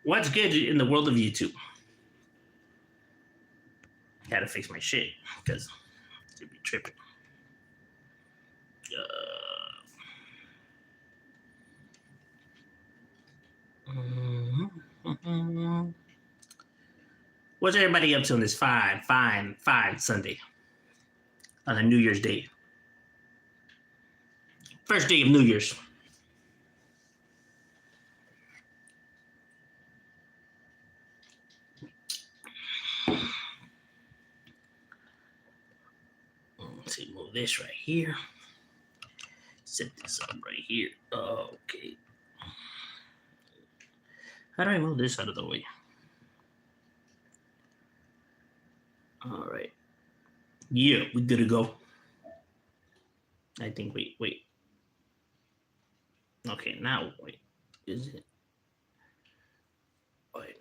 What's good in the world of YouTube? Gotta fix my shit because it'd be tripping. What's everybody up to on this fine Sunday on a New Year's Day? First day of New Year's. Let's see, move this right here. Set this up right here. Okay. How do I move this out of the way? All right. Yeah, we good to go. I think, wait. Okay, now, wait. Is it? Wait,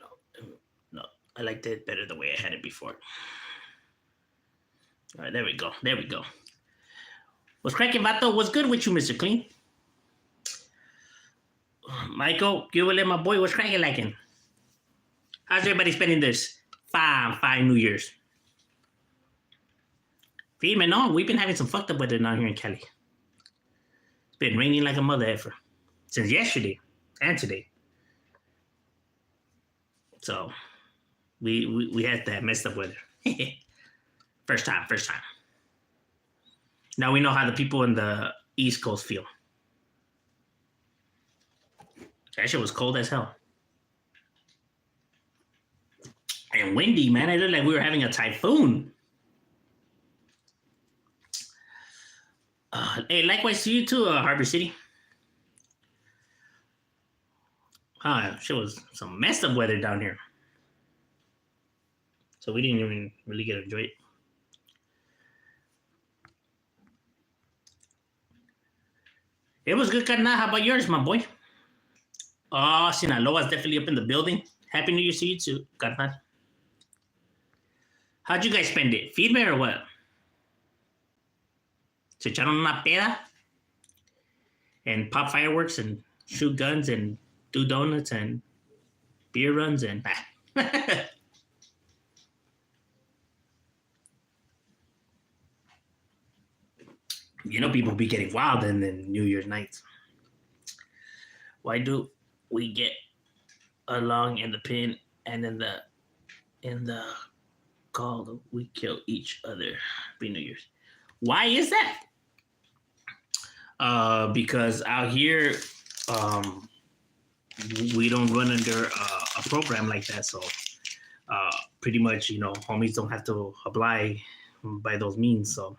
no. I liked it better the way I had it before. All right, there we go. What's cracking, vato? What's good with you, Mr. Clean? Michael, give it my boy. What's cracking lacking? How's everybody spending this fine New Year's? Feedman, no, we've been having some fucked up weather down here in Cali. It's been raining like a mother effer since yesterday and today. So we had that messed up weather. First time. Now we know how the people in the East Coast feel. That shit was cold as hell. And windy, man. It looked like we were having a typhoon. Hey, likewise to you too, Harbor City. Shit was some messed up weather down here. So we didn't even really get to enjoy it. It was good, carnal. How about yours, my boy? Oh, Sinaloa's definitely up in the building. Happy New Year to you too, carnal. How'd you guys spend it? Feed me or what? Se echaron una peda and pop fireworks and shoot guns and do donuts and beer runs and you know, people be getting wild in the New Year's nights. Why do we get along in the pin and in the call we kill each other? Be New Year's. Why is that? Because out here, we don't run under a program like that. So pretty much, you know, homies don't have to apply by those means. So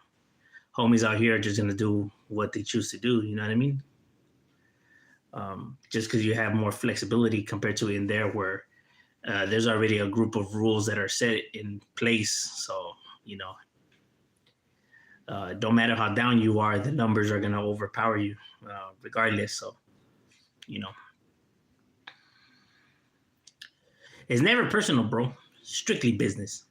homies out here are just going to do what they choose to do. You know what I mean? Just because you have more flexibility compared to in there where there's already a group of rules that are set in place. So, you know, don't matter how down you are, the numbers are going to overpower you regardless. So, you know, it's never personal, bro. Strictly business.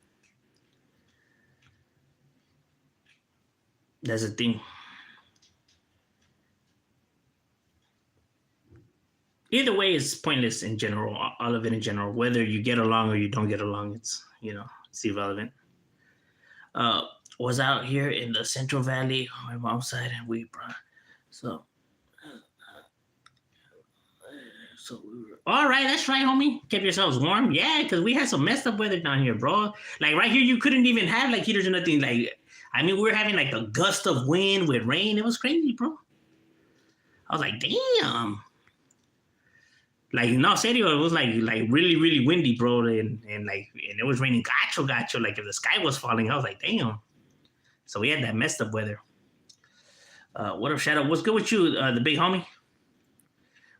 That's the thing. Either way, it's pointless in general. All of it in general. Whether you get along or you don't get along, it's, you know, it's irrelevant. Was out here in the Central Valley on my mom's side, and we brought so we were all right. That's right, homie. Kept yourselves warm, yeah, because we had some messed up weather down here, bro. Like right here, you couldn't even have like heaters or nothing. Like, I mean, we were having like a gust of wind with rain. It was crazy, bro. I was like, damn. Like, no, serio, it was like really windy, bro, and it was raining gacho. Like if the sky was falling, I was like, damn. So we had that messed up weather. What up, Shadow? What's good with you, the big homie?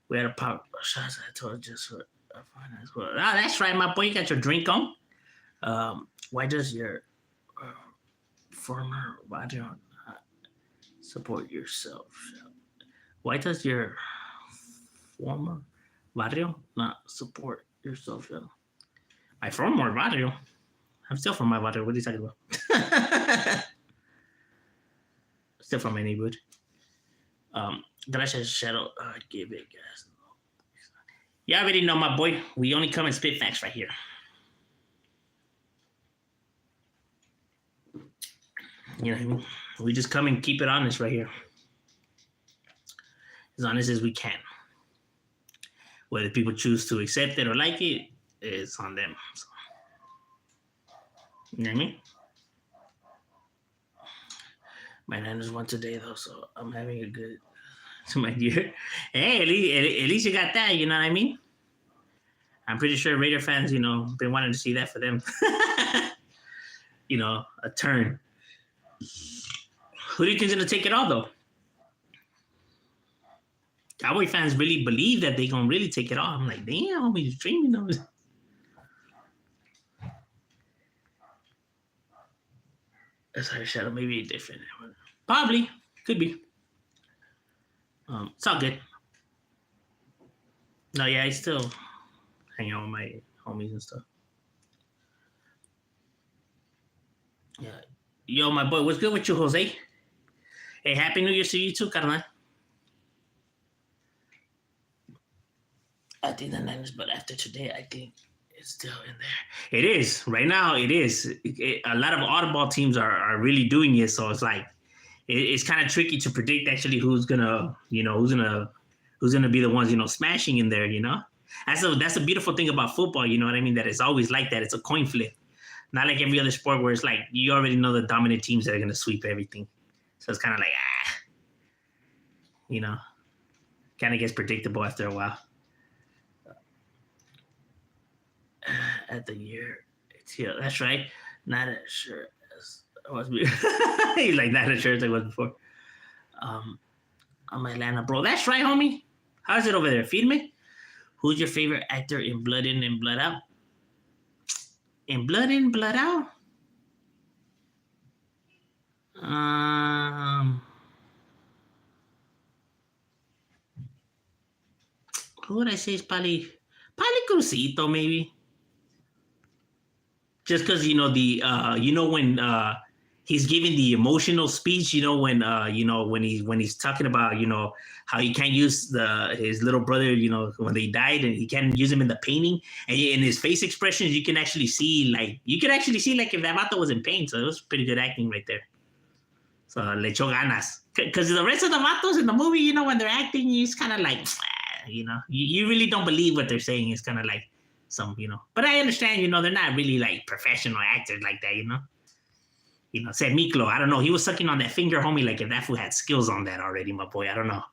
We had a pop shots. I told just for finance. Well, that's right, my boy. You got your drink on. Why does your former body not support yourself? Why does your former barrio not support yourself? My former barrio? I'm still from my barrio. What are you talking about? Still from my neighborhood. Gracias, Shadow. Give it gas. You already know, my boy. We only come and spit facts right here. You know what I mean? We just come and keep it honest right here. As honest as we can. Whether people choose to accept it or like it, it's on them. So, you know what I mean? My Niners won today, though, so I'm having a good to my year. Hey, at least you got that. You know what I mean? I'm pretty sure Raider fans, been wanting to see that for them. A turn. Who do you think's gonna take it all, though? Cowboy fans really believe that they gonna really take it all. I'm like, damn, homie, you're dreaming those. That's how shadow maybe different. Probably could be. It's all good. No, yeah, I still hang out with my homies and stuff. Yeah. Yo, my boy, what's good with you, Jose? Hey, Happy New Year to you too, carnal. I think the Niners, but after today, I think it's still in there. It is. Right now, it is. A lot of oddball teams are really doing it, so it's like it's kind of tricky to predict actually who's gonna be the ones smashing in there. That's a beautiful thing about football. You know what I mean? That it's always like that. It's a coin flip. Not like every other sport where it's like you already know the dominant teams that are gonna sweep everything. So it's kind of like kind of gets predictable after a while. At the year, that's right. Not as sure as I was. He's like not as sure as I was before. I'm Atlanta, bro. That's right, homie. How's it over there? Feed me. Who's your favorite actor in Blood In and Blood Out? In Blood In, Blood Out? Who would I say is probably Crucito, maybe? Just because when he's giving the emotional speech, when he's talking about how he can't use his little brother, when they died, and he can't use him in the painting, and in his face expressions you can actually see like if that vato was in pain. So it was pretty good acting right there. So le echó ganas, because the rest of the vatos in the movie, when they're acting, it's kind of like you really don't believe what they're saying. It's kind of like but I understand, they're not really like professional actors like that, said Miklo, I don't know, he was sucking on that finger, homie, like if that fool had skills on that already, my boy, I don't know.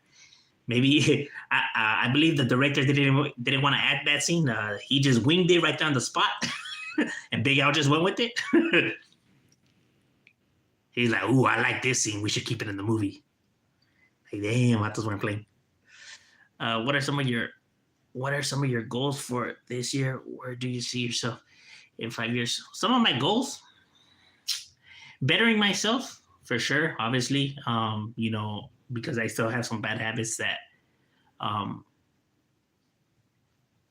Maybe I believe the director didn't want to add that scene. He just winged it right there on the spot, and Big Al just went with it. He's like, "Ooh, I like this scene. We should keep it in the movie." Like, damn, I just weren't playing. What are some of your goals for this year? Where do you see yourself in 5 years? Some of my goals, bettering myself for sure, obviously, because I still have some bad habits that I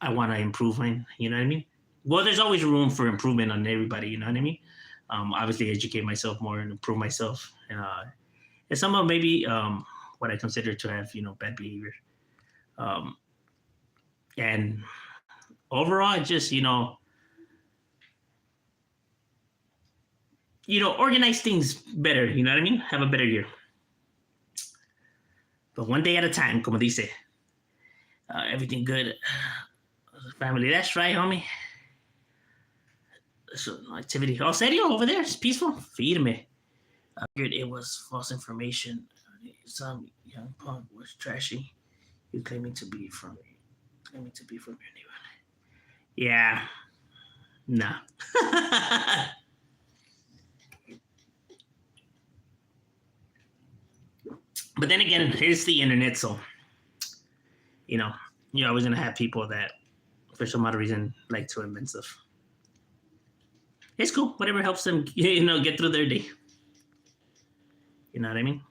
want to improve on, you know what I mean? Well, there's always room for improvement on everybody, you know what I mean? Obviously educate myself more and improve myself. And some of maybe what I consider to have, bad behavior. And overall, just organize things better. You know what I mean? Have a better year, but one day at a time, como dice. Everything good, family. That's right, homie. So activity. Oh, serio over there? It's peaceful. Firme. I figured it was false information. Some young punk was trashy. You claiming to be from your neighborhood. Yeah. Nah. But then again, it's the internet, so you're always gonna have people that, for some odd reason, like to invent stuff. It's cool. Whatever helps them, get through their day. You know what I mean?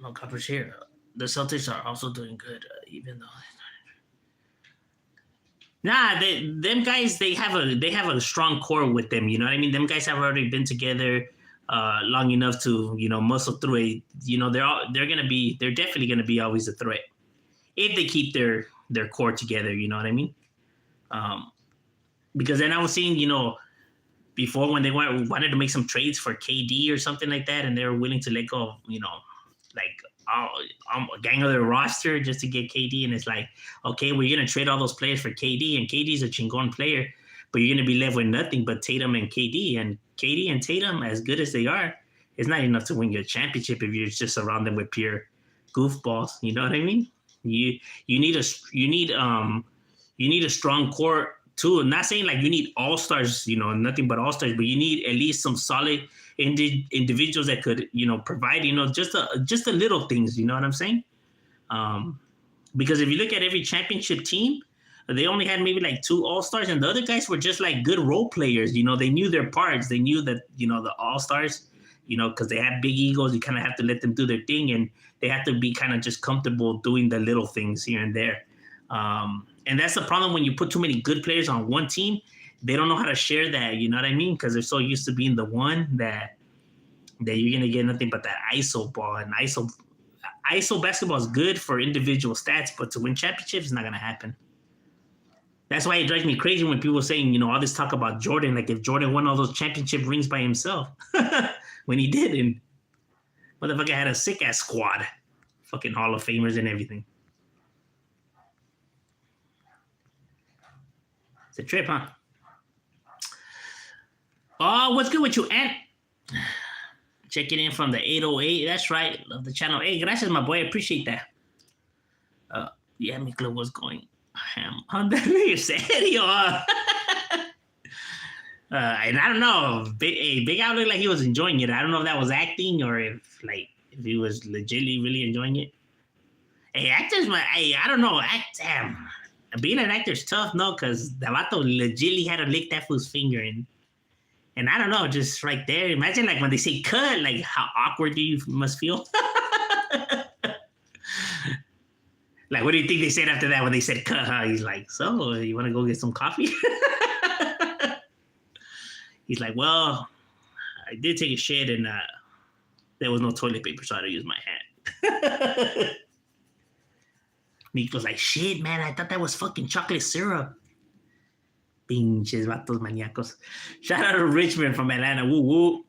No coverage here. The Celtics are also doing good, even though. Nah, them guys, they have a strong core with them. You know what I mean? Them guys have already been together. long enough to muscle through it. They're definitely gonna be always a threat if they keep their core together. You know what I mean? Um, because then I was seeing before when they wanted to make some trades for KD or something like that, and they were willing to let go of like a gang of their roster just to get KD, and it's like, okay, we're gonna trade all those players for KD, and KD's a chingon player, but you're gonna be left with nothing but Tatum and KD and Tatum, as good as they are, it's not enough to win your championship if you're just surround them with pure goofballs. You know what I mean? You you need a you need a strong core too. I'm not saying like you need all stars, nothing but all stars, but you need at least some solid individuals that could, provide, just the little things. You know what I'm saying? Because if you look at every championship team, they only had maybe like 2 all stars, and the other guys were just like good role players. They knew their parts. They knew that the all stars, because they have big egos. You kind of have to let them do their thing, and they have to be kind of just comfortable doing the little things here and there. And that's the problem when you put too many good players on one team. They don't know how to share that, you know what I mean? Because they're so used to being the one that you're gonna get nothing but that ISO ball. And ISO basketball is good for individual stats, but to win championships is not gonna happen. That's why it drives me crazy when people are saying, all this talk about Jordan, like if Jordan won all those championship rings by himself, when he didn't. Motherfucker had a sick ass squad, fucking Hall of Famers and everything. It's a trip, huh? Oh, what's good with you, Ant? Checking in from the 808. That's right. Love the channel. Hey, gracias, my boy. I appreciate that. Yeah, mi club was going ham on that. Serio. And I don't know. Big Al looked like he was enjoying it. I don't know if that was acting or if he was legitimately really enjoying it. Hey, actors, I don't know. Damn. Being an actor is tough, no, because the vato legitimately had to lick that fool's finger, and I don't know, just right there. Imagine like when they say cut, like how awkward you must feel. Like, what do you think they said after that when they said cut? Huh? He's like, so you want to go get some coffee? He's like, well, I did take a shit and there was no toilet paper, so I had to use my hand. Meek was like, shit, man, I thought that was fucking chocolate syrup. Pinches vatos maníacos. Shout out to Richmond from Atlanta. Woo woo.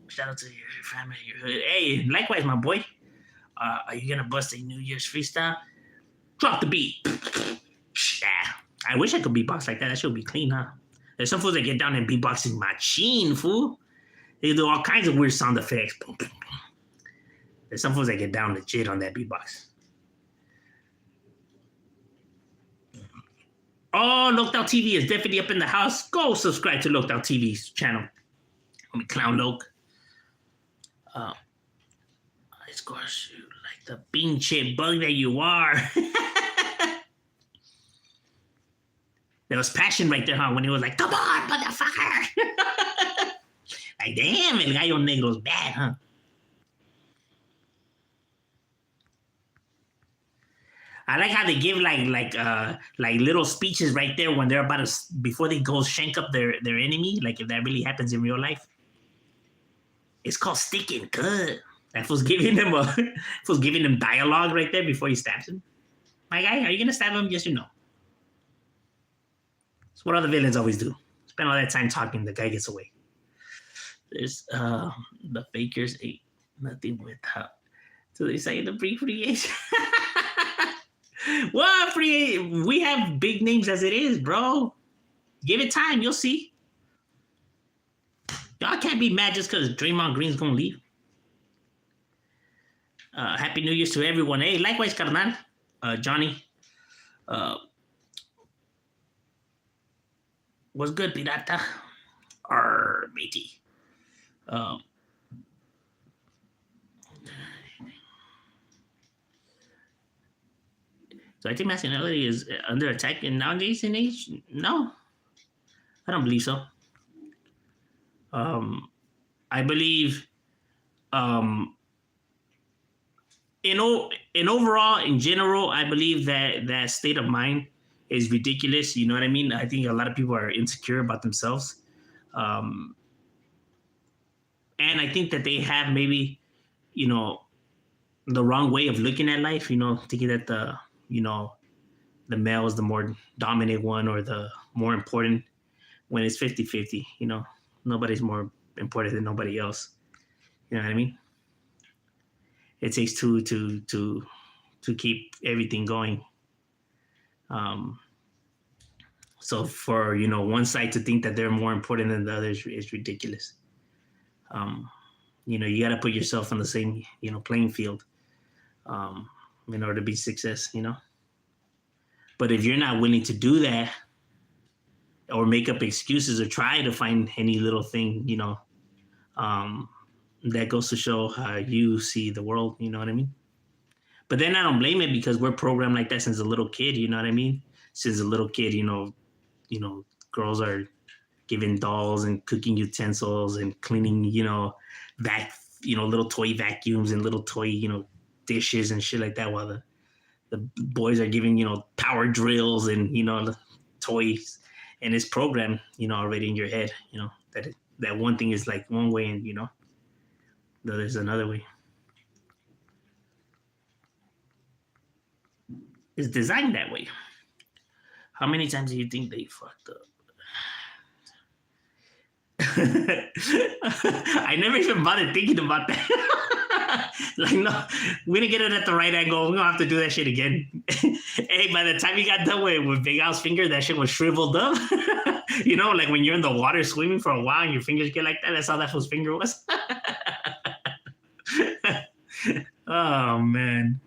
Shout out to your family, your hood. Hey, likewise, my boy. Are you gonna bust a New Year's freestyle? Drop the beat. I wish I could beatbox like that. That should be clean, huh? There's some fools that get down and beatboxing machine, fool. They do all kinds of weird sound effects. There's some fools that get down legit on that beatbox. Oh, Locked Out TV is definitely up in the house. Go subscribe to Locked Out TV's channel. I'm Clown Loke. I squash you like the pinche bug that you are. There was passion right there, huh? When he was like, come on, motherfucker. Like, damn, el gallo negro's bad, huh? I like how they give like little speeches right there when they're about to, before they go shank up their enemy, like if that really happens in real life. It's called stick and cut. That was giving them dialogue right there before he stabs him. My guy, are you gonna stab him? Yes or no? It's what all the villains always do. Spend all that time talking, the guy gets away. There's the fakers ate nothing without. So they say the free agent. What free? We have big names as it is, bro. Give it time, you'll see. Y'all can't be mad just because Draymond Green's gonna leave. Happy New Year's to everyone. Hey, likewise, carnal. Johnny. What's good, pirata? Matey. So I think masculinity is under attack in nowadays in age? No, I don't believe so. I believe in overall, in general, I believe that state of mind is ridiculous. You know what I mean? I think a lot of people are insecure about themselves. And and I think that they have maybe, you know, the wrong way of looking at life, thinking that the male is the more dominant one or the more important, when it's 50-50. Nobody's more important than nobody else. You know what I mean? It takes two to keep everything going. Um, so for one side to think that they're more important than the others is ridiculous. Um, you got to put yourself on the same playing field, um, in order to be success. But if you're not willing to do that, or make up excuses, or try to find any little thing, um, that goes to show how you see the world. You know what I mean? But then I don't blame it, because we're programmed like that since a little kid. You know what I mean? Since a little kid, girls are giving dolls and cooking utensils and cleaning, little toy vacuums and little toy, dishes and shit like that, while the boys are giving, power drills and, toys. And it's programmed, already in your head, that one thing is like one way, and, the other's another way. It's designed that way. How many times do you think they fucked up? I never even bothered thinking about that. Like, no, we didn't get it at the right angle. We're gonna have to do that shit again. Hey, by the time you got done with Big Al's finger, that shit was shriveled up. Like when you're in the water swimming for a while and your fingers get like that. That's how that fool's finger was. Oh man.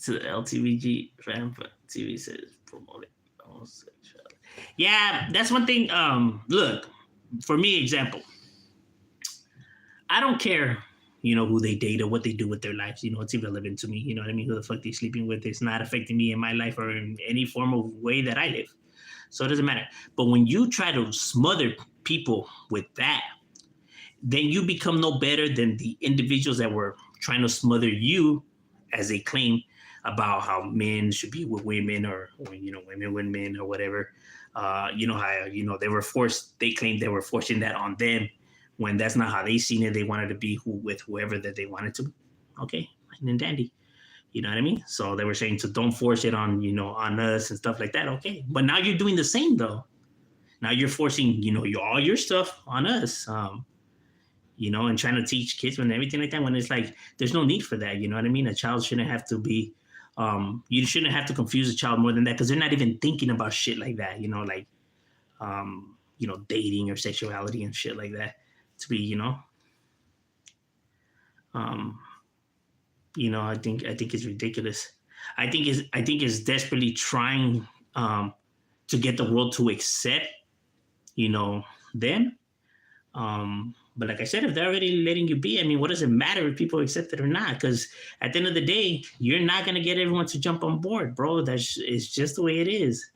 To the LTVG fan TV says promoting homosexuality. Yeah, that's one thing. Look, for me, example, I don't care, who they date or what they do with their lives. It's irrelevant to me. You know what I mean? Who the fuck they sleeping with? It's not affecting me in my life or in any form of way that I live. So it doesn't matter. But when you try to smother people with that, then you become no better than the individuals that were trying to smother you, as they claim, about how men should be with women, or women with men, or whatever. How they were forced. They claimed they were forcing that on them, when that's not how they seen it. They wanted to be with whoever that they wanted to. Okay, and dandy. You know what I mean? So they were saying, so don't force it on on us and stuff like that. Okay, but now you're doing the same though. Now you're forcing all your stuff on us. And trying to teach kids and everything like that, when it's like there's no need for that. You know what I mean? A child shouldn't have to be. You shouldn't have to confuse a child more than that, because they're not even thinking about shit like that. Dating or sexuality and shit like that. To be, I think it's ridiculous. I think it's desperately trying to get the world to accept, them. But like I said, if they're already letting you be, I mean, what does it matter if people accept it or not? Because at the end of the day, you're not gonna get everyone to jump on board, bro. It's just the way it is.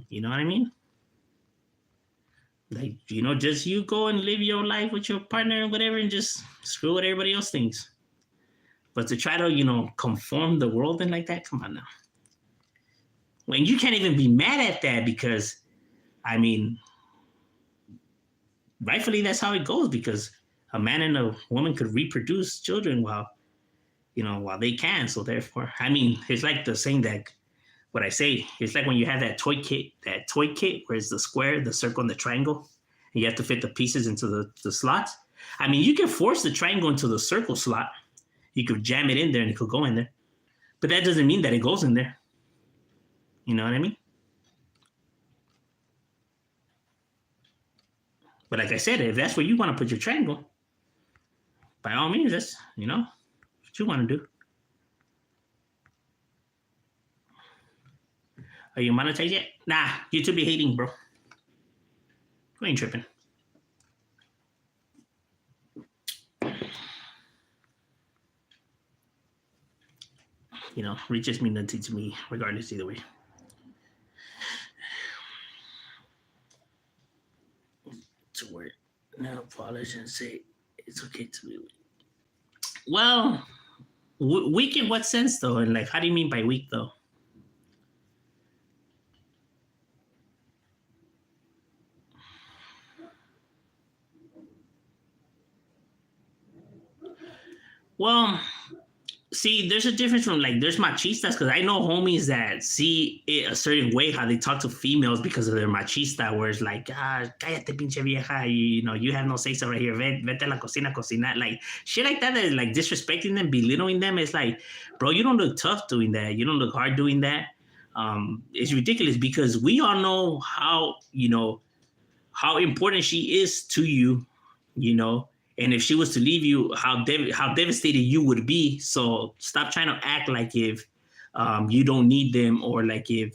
You know what I mean? Like, just you go and live your life with your partner or whatever, and just screw what everybody else thinks. But to try to, conform the world and like that, come on now. When you can't even be mad at that, because, I mean, rightfully that's how it goes, because a man and a woman could reproduce children while they can. So therefore, I mean, it's like the saying that, what I say, it's like when you have that toy kit where it's the square, the circle, and the triangle, and you have to fit the pieces into the slots. I mean, you can force the triangle into the circle slot. You could jam it in there and it could go in there. But that doesn't mean that it goes in there. You know what I mean? But like I said, if that's where you want to put your triangle, by all means, that's, what you want to do. Are you monetized yet? Nah, YouTube be hating, bro. We ain't tripping. Reaches me nothing to me, regardless, either way. To wear nail polish and say it's okay to be weak. Well, weak in what sense, though? And like, how do you mean by weak, though? Well, see, there's a difference from like there's machistas because I know homies that see it a certain way how they talk to females because of their machista, where it's like, cállate pinche vieja, you know, you have no say so right here, vete a la cocina, cocina, like shit like that is like disrespecting them, belittling them. It's like, bro, you don't look tough doing that, you don't look hard doing that. It's ridiculous because we all know how how important she is to you, you know. And if she was to leave you, how devastated you would be. So stop trying to act like if you don't need them or like if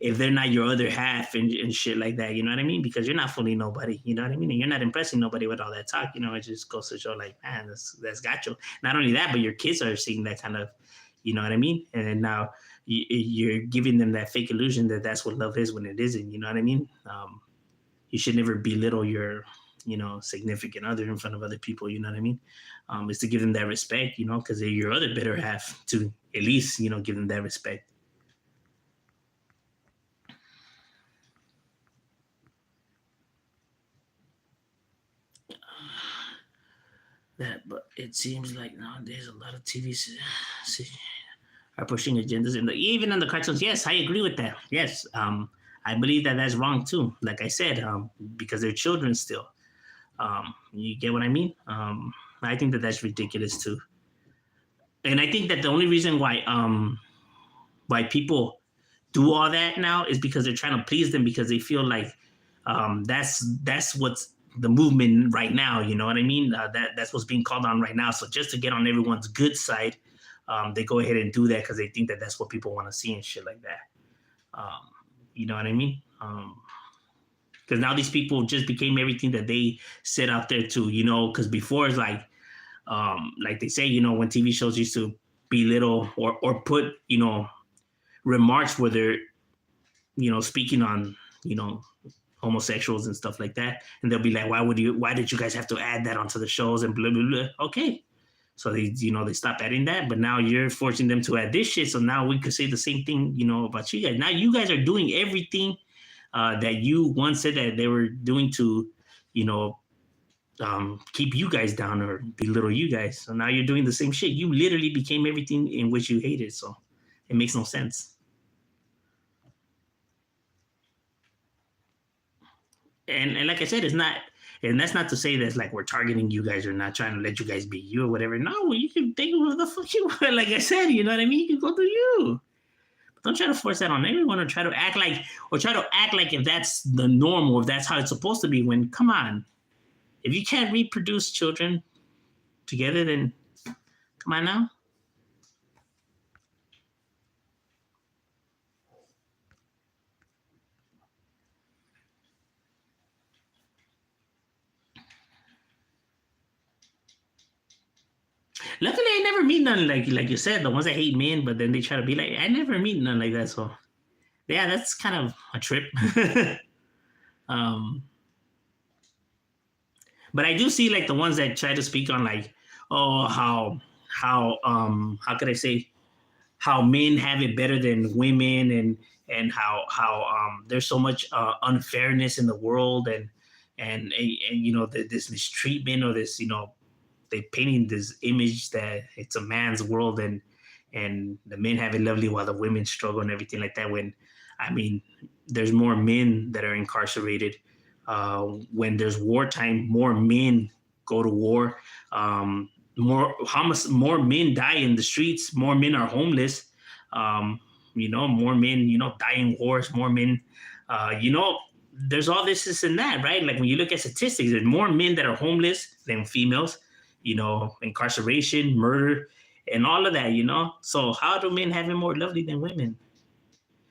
they're not your other half and shit like that. You know what I mean? Because you're not fooling nobody. You know what I mean? And you're not impressing nobody with all that talk. You know, it just goes to show like, man, that's got you. Not only that, but your kids are seeing that kind of, you know what I mean? And then now you're giving them that fake illusion that that's what love is when it isn't. You know what I mean? You should never belittle your significant other in front of other people. You know what I mean? Is to give them that respect, because they're your other better half, to at least give them that respect. That, but it seems like nowadays a lot of TVs are pushing agendas even in the cartoons. Yes, I agree with that. Yes, I believe that that's wrong too. Like I said, because they're children still. You get what I mean? I think that that's ridiculous too. And I think that the only reason why people do all that now is because they're trying to please them, because they feel like that's what's the movement right now. You know what I mean? That's what's being called on right now. So just to get on everyone's good side, they go ahead and do that because they think that that's what people want to see and shit like that. Um, you know what I mean? Because now these people just became everything that they set out there to. Because before it's like they say, when TV shows used to belittle or put remarks where they're speaking on homosexuals and stuff like that, and they'll be like, why did you guys have to add that onto the shows and blah blah blah. Okay, so they stop adding that, but now you're forcing them to add this shit, so now we could say the same thing about you guys. Now you guys are doing everything that you once said that they were doing to you know keep you guys down or belittle you guys. So now you're doing the same shit. You literally became everything in which you hated. So it makes no sense. And like I said, it's not, and that's not to say that like we're targeting you guys or not trying to let you guys be you or whatever. No, you can think whatever the fuck you want. Like I said, you know what I mean? You can go do you. But don't try to force that on everyone or try to act like if that's the normal, if that's how it's supposed to be. When come on, if you can't reproduce children together, then come on now. Luckily, I never meet none like you said, the ones that hate men, but then they try to be like, I never meet none like that. So yeah, that's kind of a trip. um, but I do see like the ones that try to speak on like, oh, how could I say, how men have it better than women, and how there's so much unfairness in the world, and this mistreatment, or this they painting this image that it's a man's world, and the men have it lovely while the women struggle and everything like that. When I mean, there's more men that are incarcerated. When there's wartime, more men go to war. More men die in the streets. More men are homeless. More men, die in wars. More men, there's all this and that, right? Like when you look at statistics, there's more men that are homeless than females. Incarceration, murder, and all of that. So how do men have it more lovely than women?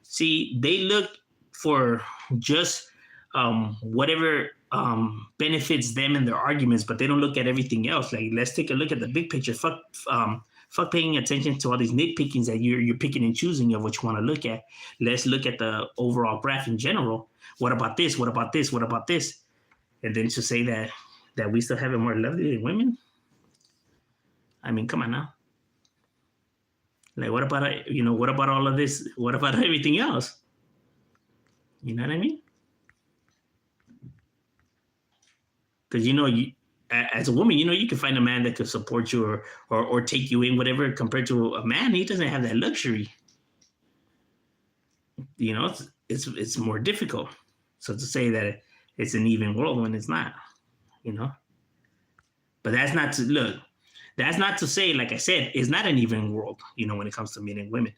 See, they look for just whatever benefits them in their arguments, but they don't look at everything else. Like, let's take a look at the big picture. Fuck paying attention to all these nitpickings that you're picking and choosing of what you want to look at. Let's look at the overall graph in general. What about this? What about this? What about this? And then to say that we still have it more lovely than women. I mean, come on now. Like, what about what about all of this? What about everything else? You know what I mean? Because as a woman, you can find a man that could support you or take you in, whatever. Compared to a man, he doesn't have that luxury. It's more difficult. So to say that it's an even world when it's not, you know. But that's not to look. That's not to say, like I said, it's not an even world, when it comes to men and women,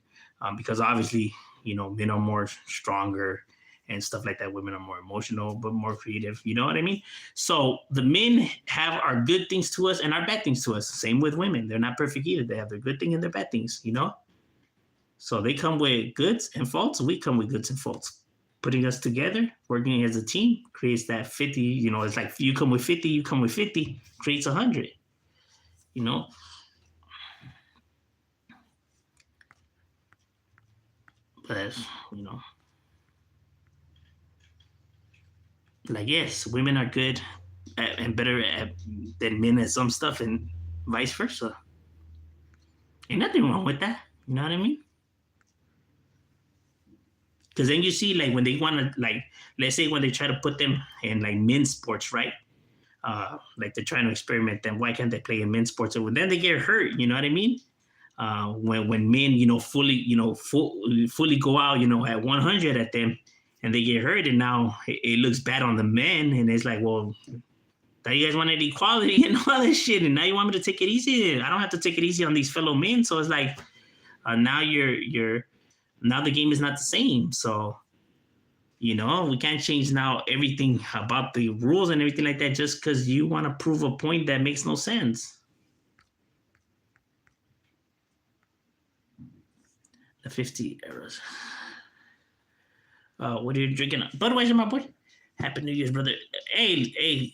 because obviously, men are more stronger and stuff like that. Women are more emotional, but more creative. You know what I mean? So the men have our good things to us and our bad things to us. Same with women; they're not perfect either. They have their good thing and their bad things. So they come with goods and faults. We come with goods and faults. Putting us together, working as a team, creates that 50. It's like you come with 50, you come with 50, creates 100. You know, but like yes, women are good and better than men at some stuff, and vice versa. Ain't nothing wrong with that. You know what I mean? Because then you see, like when they want to, like, let's say when they try to put them in like men's sports, right? Like they're trying to experiment them. Why can't they play in men's sports? So then they get hurt. You know what I mean? When men, fully, fully go out, at 100 at them, and they get hurt, and now it looks bad on the men, and it's like, well, that you guys wanted equality and all that shit, and now you want me to take it easy. I don't have to take it easy on these fellow men. So it's like, now now the game is not the same. So we can't change now everything about the rules and everything like that just because you want to prove a point that makes no sense. The 50 errors. What are you drinking? Budweiser, my boy. Happy New Year's, brother. Hey,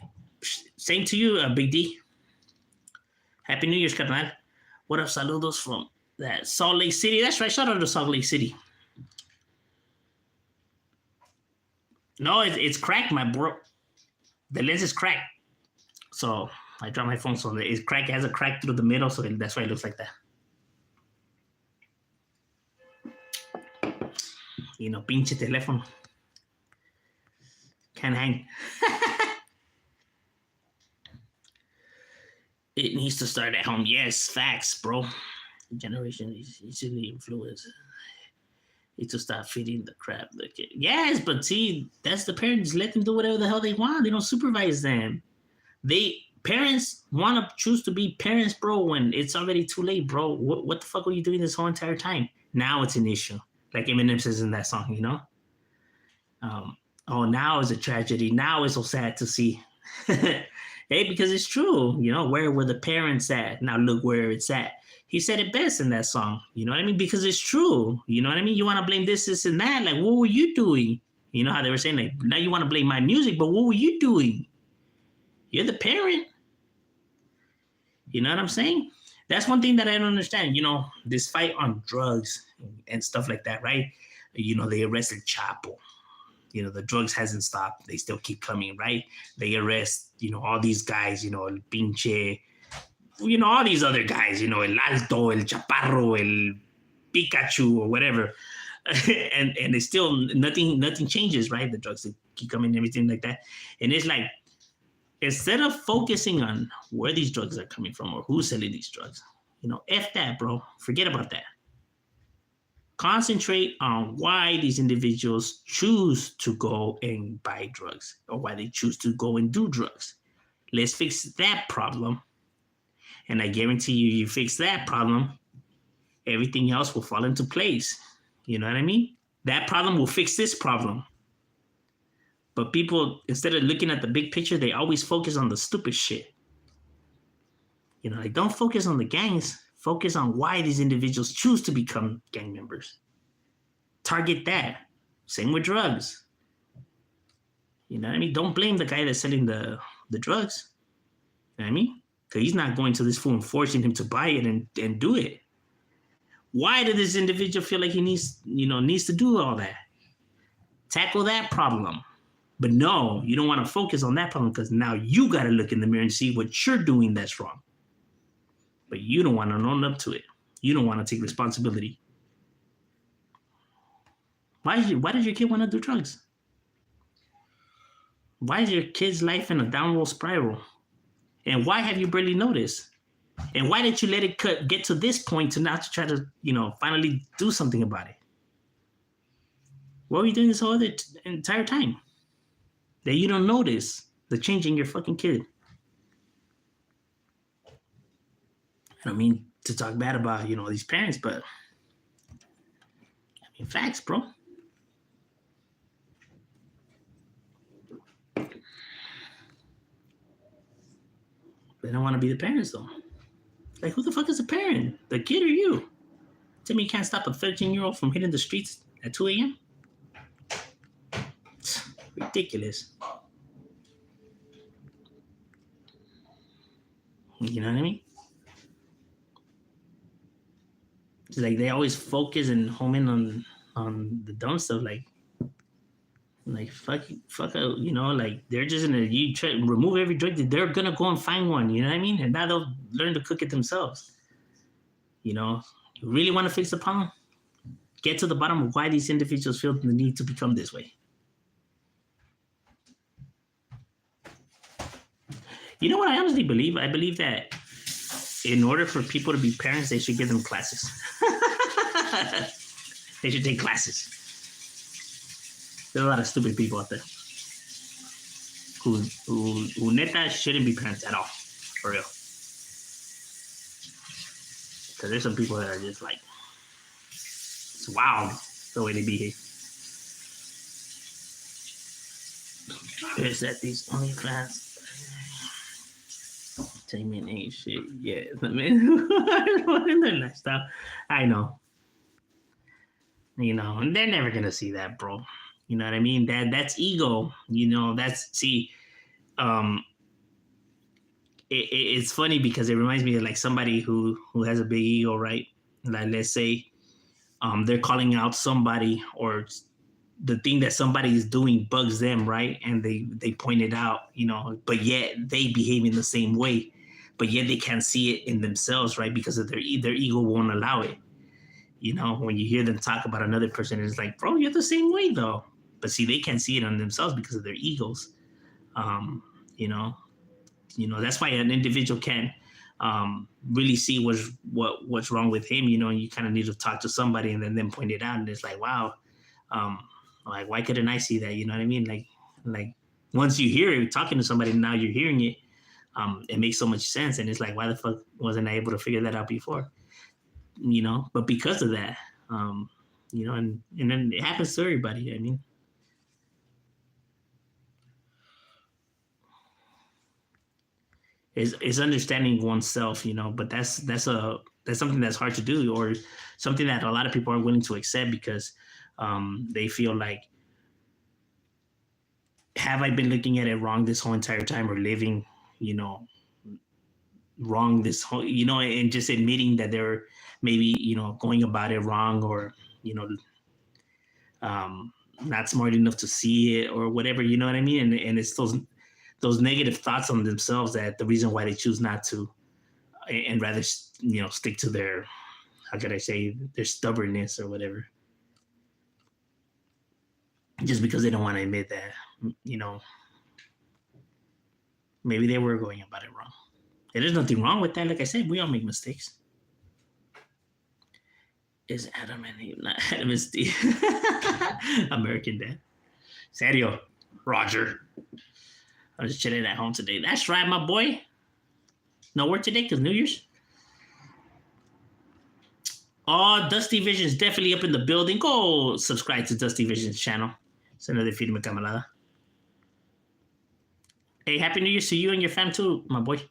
same to you, Big D. Happy New Year's, carnal. What up, saludos from that Salt Lake City? That's right. Shout out to Salt Lake City. No, it's cracked, my bro. The lens is cracked. So I dropped my phone, so it's cracked. It has a crack through the middle, so that's why it looks like that. Pinche teléfono. Can't hang. It needs to start at home. Yes, facts, bro. Generation is easily influenced. Need to stop feeding the crap the kid. Yes, but see, that's the parents. Let them do whatever the hell they want. They don't supervise them. Parents want to choose to be parents, bro, when it's already too late, bro. What the fuck were you doing this whole entire time? Now it's an issue. Like Eminem says in that song, oh, now is a tragedy. Now it's so sad to see. Hey, because it's true. Where were the parents at? Now look where it's at. He said it best in that song. You know what I mean? Because it's true. You know what I mean? You want to blame this, and that. Like, what were you doing? You know how they were saying, like, now you want to blame my music, but what were you doing? You're the parent. You know what I'm saying? That's one thing that I don't understand. This fight on drugs and stuff like that, right? They arrested Chapo. The drugs hasn't stopped. They still keep coming, right? They arrest, all these guys, El Pinche, all these other guys, El Alto, El Chaparro, El Pikachu, or whatever. and it's still nothing changes, right? The drugs keep coming, everything like that. And it's like, instead of focusing on where these drugs are coming from or who's selling these drugs, F that, bro. Forget about that. Concentrate on why these individuals choose to go and buy drugs or why they choose to go and do drugs. Let's fix that problem. And I guarantee you fix that problem, everything else will fall into place. You know what I mean? That problem will fix this problem. But people, instead of looking at the big picture, they always focus on the stupid shit. Like, don't focus on the gangs. Focus on why these individuals choose to become gang members. Target that. Same with drugs. You know what I mean? Don't blame the guy that's selling the drugs. You know what I mean? Because he's not going to this fool and forcing him to buy it and do it. Why did this individual feel like he needs to do all that? Tackle that problem. But no, you don't want to focus on that problem because now you got to look in the mirror and see what you're doing that's wrong. But you don't want to own up to it. You don't want to take responsibility. Why does your kid want to do drugs? Why is your kid's life in a downward spiral? And why have you barely noticed? And why did you let it get to this point to now to try to, finally do something about it? What were you doing this whole entire time? That you don't notice the change in your fucking kid. I don't mean to talk bad about, these parents, but I mean, facts, bro. They don't want to be the parents, though. Like, who the fuck is a parent? The kid or you? Tell me you can't stop a 13-year-old from hitting the streets at 2 a.m.? Ridiculous. You know what I mean? It's like they always focus and home in on the dumb stuff, like fuck out, like they're just gonna you try to remove every drug, they're gonna go and find one, you know what I mean? And now they'll learn to cook it themselves. You really want to fix the problem? Get to the bottom of why these individuals feel the need to become this way. You know what I honestly believe? I believe that in order for people to be parents, they should give them classes. They should take classes. There's a lot of stupid people out there who neta shouldn't be parents at all, for real. Because there's some people that are just like, it's wild the way they behave. Is that these OnlyFans entertainment ain't shit? Yeah, I mean, in their lifestyle, I know. And they're never gonna see that, bro. You know what I mean? That's ego. It's funny because it reminds me of like somebody who has a big ego, right? Like let's say, they're calling out somebody or the thing that somebody is doing bugs them, right? And they point it out, but yet they behave in the same way, but yet they can't see it in themselves, right? Because of their ego won't allow it. When you hear them talk about another person, it's like, bro, you're the same way though. But see, they can't see it on themselves because of their egos. That's why an individual can't really see what's wrong with him. And you kind of need to talk to somebody and then point it out. And it's like, wow, like why couldn't I see that? You know what I mean? Like once you hear it, talking to somebody, now you're hearing it. It makes so much sense, and it's like, why the fuck wasn't I able to figure that out before? But because of that, and then it happens to everybody. I mean, is understanding oneself, but that's something that's hard to do, or something that a lot of people aren't willing to accept because they feel like, have I been looking at it wrong this whole entire time, or living, wrong this whole, and just admitting that they're maybe, going about it wrong, or, not smart enough to see it or whatever, you know what I mean? And it's those negative thoughts on themselves that the reason why they choose not to, and rather, stick to their, how could I say, their stubbornness or whatever. Just because they don't want to admit that, maybe they were going about it wrong. And there's nothing wrong with that. Like I said, we all make mistakes. Is Adam and Eve not Adam and Steve? American Dad. Serio, Roger. I'm just chilling at home today. That's right, my boy. No work today because New Year's. Oh, Dusty Vision's definitely up in the building. Go subscribe to Dusty Vision's channel. It's another feed me camarada. Hey, Happy New Year to you and your fam too, my boy.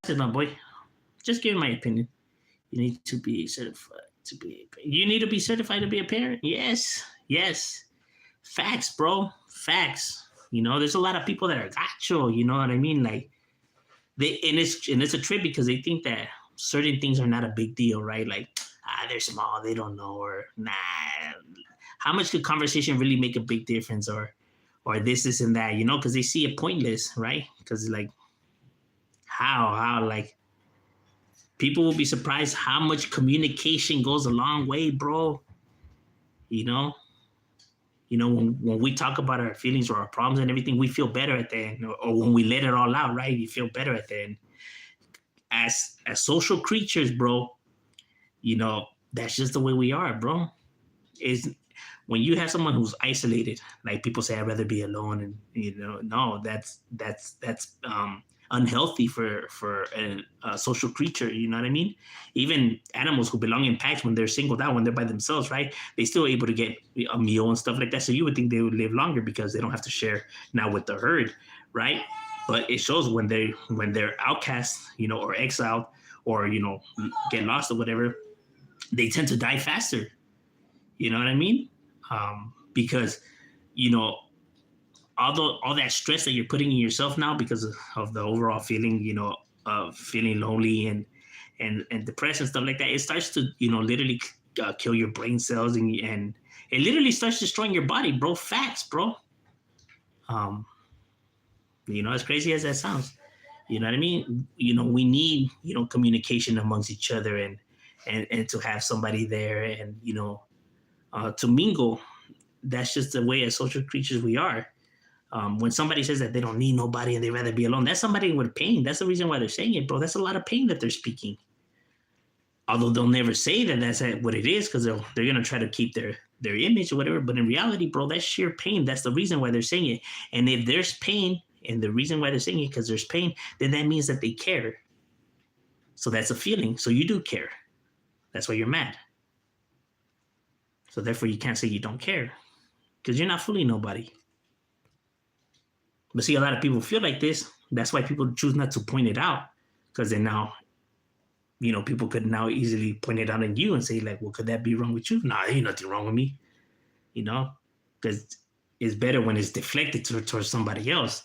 Hey, my boy. Just giving my opinion. You need to be certified to be. You need to be certified to be a parent. Yes. Facts, bro. Facts. There's a lot of people that are gacho. You know what I mean? Like it's a trip because they think that certain things are not a big deal, right? Like, they're small, they don't know, or nah. How much could conversation really make a big difference, or this and that, because they see it pointless, right? Because like, how like people will be surprised how much communication goes a long way, bro. When we talk about our feelings or our problems and everything, we feel better at the end. Or when we let it all out, right? You feel better at the end. As social creatures, bro, that's just the way we are, bro. Is when you have someone who's isolated, like people say, I'd rather be alone, and no, that's unhealthy for a social creature. You know what I mean? Even animals who belong in packs, when they're singled out, when they're by themselves, right? They still able to get a meal and stuff like that. So you would think they would live longer because they don't have to share now with the herd, right? But it shows when they're outcast, or exiled, or get lost or whatever, they tend to die faster. You know what I mean? Because you know all that stress that you're putting in yourself now because of the overall feeling, of feeling lonely and depressed and stuff like that. It starts to literally kill your brain cells, and it literally starts destroying your body, bro. Facts, bro. Um, as crazy as that sounds, you know what I mean? We need communication amongst each other, and to have somebody there, and to mingle. That's just the way as social creatures we are. When somebody says that they don't need nobody and they rather be alone, that's somebody with pain. That's the reason why they're saying it, bro. That's a lot of pain that they're speaking. Although they'll never say that that's what it is, because they're gonna try to keep their image or whatever. But in reality, bro, that's sheer pain. That's the reason why they're saying it. And if there's pain, and the reason why they're saying it because there's pain, then that means that they care. So that's a feeling. So you do care. That's why you're mad. So therefore, you can't say you don't care because you're not fooling nobody. But see, a lot of people feel like this. That's why people choose not to point it out, because then now, people could now easily point it out on you and say, like, well, could that be wrong with you? Nah, there ain't nothing wrong with me, because it's better when it's deflected towards somebody else,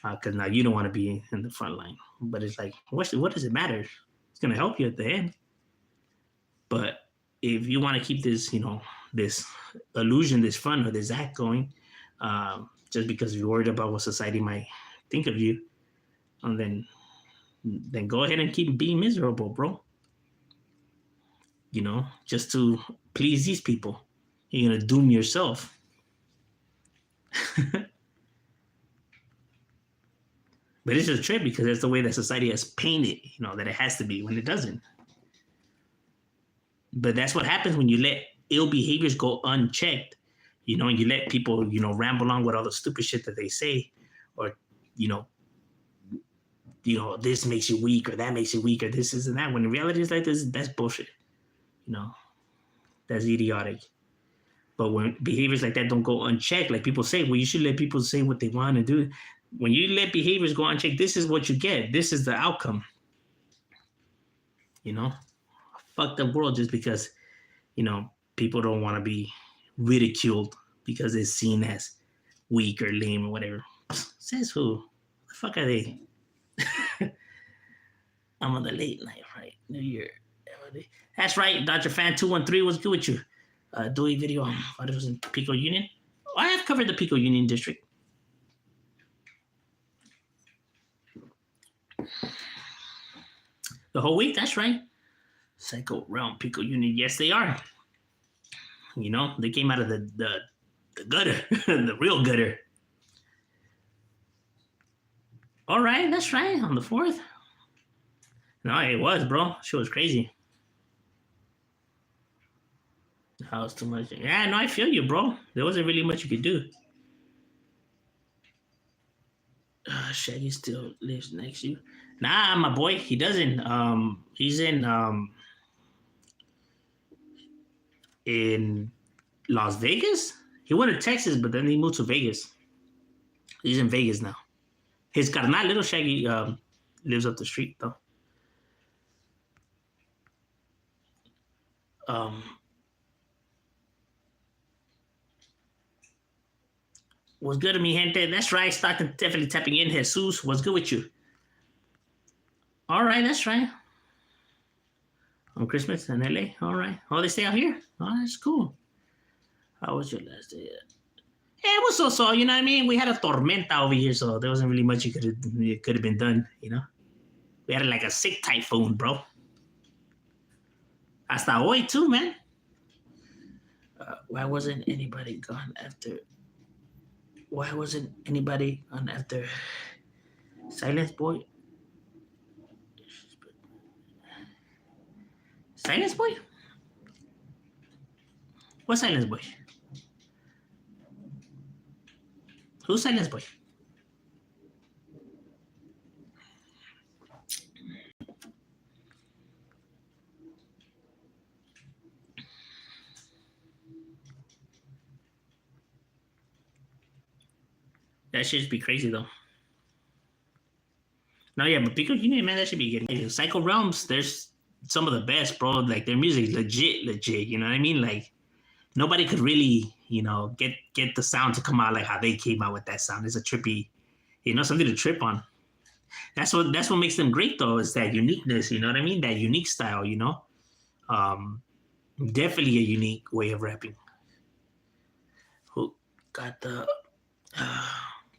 because now you don't want to be in the front line. But it's like, what does it matter? It's going to help you at the end. But if you want to keep this, this illusion, this fun, or this act going, just because you're worried about what society might think of you, and then go ahead and keep being miserable, bro. Just to please these people. You're gonna doom yourself. But it's just a trip because that's the way that society has painted, that it has to be when it doesn't. But that's what happens when you let ill behaviors go unchecked, and you let people, ramble on with all the stupid shit that they say, or, this makes you weak, or that makes you weak, or this is and that. When in reality is like this, that's bullshit. That's idiotic. But when behaviors like that don't go unchecked, like people say, well, you should let people say what they want to do. When you let behaviors go unchecked, this is what you get. This is the outcome. Fuck the world just because, people don't want to be ridiculed because it's seen as weak or lame or whatever. Says who? The fuck are they? I'm on the late night, right? New Year. That's right. Dr. Fan 213 was good with you. Do a video on what it was in Pico Union. I have covered the Pico Union district. The whole week, that's right. Psycho Realm, Pico Union. Yes, they are. They came out of the gutter, the real gutter. All right, that's right. On the 4th. No, it was, bro. She was crazy. That was too much. Yeah, no, I feel you, bro. There wasn't really much you could do. Shaggy still lives next to you. Nah, my boy, he doesn't. He's in Las Vegas. He went to Texas, but then he moved to Vegas. He's in Vegas now. His carnal, little Shaggy, lives up the street though. What's good to me, gente? That's right. Stockton definitely tapping in. Jesus, what's good with you? All right, that's right. On Christmas in LA. All right. Oh, they stay out here? Oh, that's cool. How was your last day? Yeah, it was so. You know what I mean? We had a tormenta over here, so there wasn't really much you could have been done, We had like a sick typhoon, bro. Hasta hoy too, man. Why wasn't anybody gone after? Why wasn't anybody gone after Silence Boy? Silence Boy? What Silence Boy? Who's Silence Boy? That should just be crazy though. No, yeah, but Pico Junior, man, that should be getting Psycho Realms. There's some of the best, bro. Like their music is legit. You know what I mean? Like nobody could really, get the sound to come out like how they came out with that sound. It's a trippy, something to trip on. That's what makes them great though, is that uniqueness, you know what I mean? That unique style, Um definitely a unique way of rapping. Who got the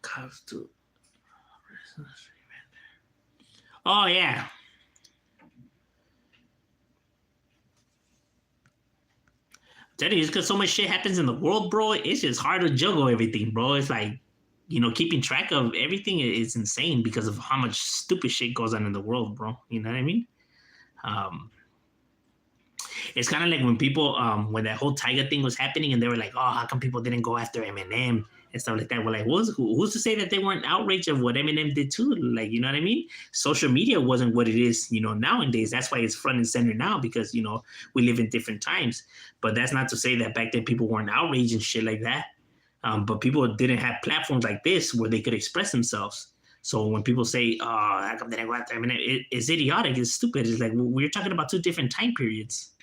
cops to Oh yeah. Tell you, it's because so much shit happens in the world, bro. It's just hard to juggle everything, bro. It's like, keeping track of everything is insane because of how much stupid shit goes on in the world, bro. You know what I mean? Um, it's kind of like when people, when that whole Tiger thing was happening, and they were like, "Oh, how come people didn't go after Eminem and stuff like that?" We're like, who's to say that they weren't outraged of what Eminem did too? Like, you know what I mean? Social media wasn't what it is, nowadays. That's why it's front and center now because we live in different times. But that's not to say that back then people weren't outraged and shit like that. But people didn't have platforms like this where they could express themselves. So when people say, "Oh, how come they didn't go after Eminem?" It's idiotic. It's stupid. It's like we're talking about two different time periods.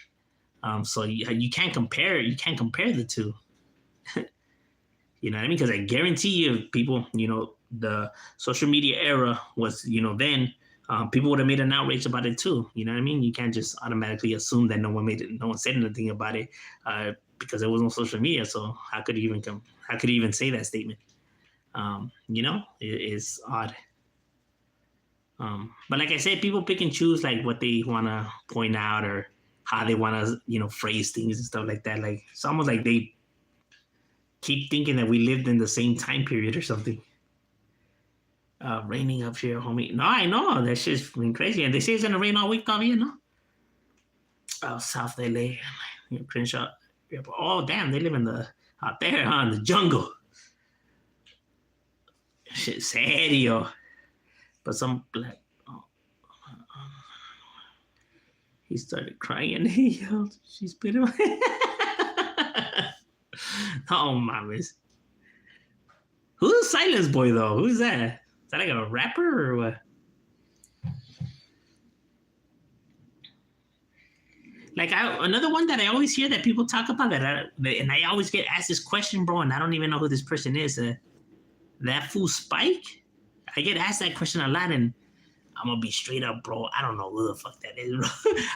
So you can't compare. You can't compare the two. You know what I mean? Because I guarantee you, people, the social media era was, then people would have made an outrage about it too. You know what I mean? You can't just automatically assume that no one made it, no one said anything about it because it was on social media. So how could you even come? How could you even say that statement? It is odd. But like I said, people pick and choose like what they want to point out or how they want to, phrase things and stuff like that. Like it's almost like they keep thinking that we lived in the same time period or something. Raining up here, homie. No, I know that shit's been crazy, and they say it's gonna rain all week down here. No, South LA, Crenshaw. Oh, damn, they live in the out there, huh? In the jungle. Shit, serio. But some black. Oh, he started crying and he yelled, "She's been away." Oh, mamas. Who's Silence Boy though? Who's that? Is that like a rapper or what? Like another one that I always hear that people talk about and I always get asked this question, bro, and I don't even know who this person is. That fool Spike. I get asked that question a lot, and I'm gonna be straight up, bro. I don't know who the fuck that is, bro.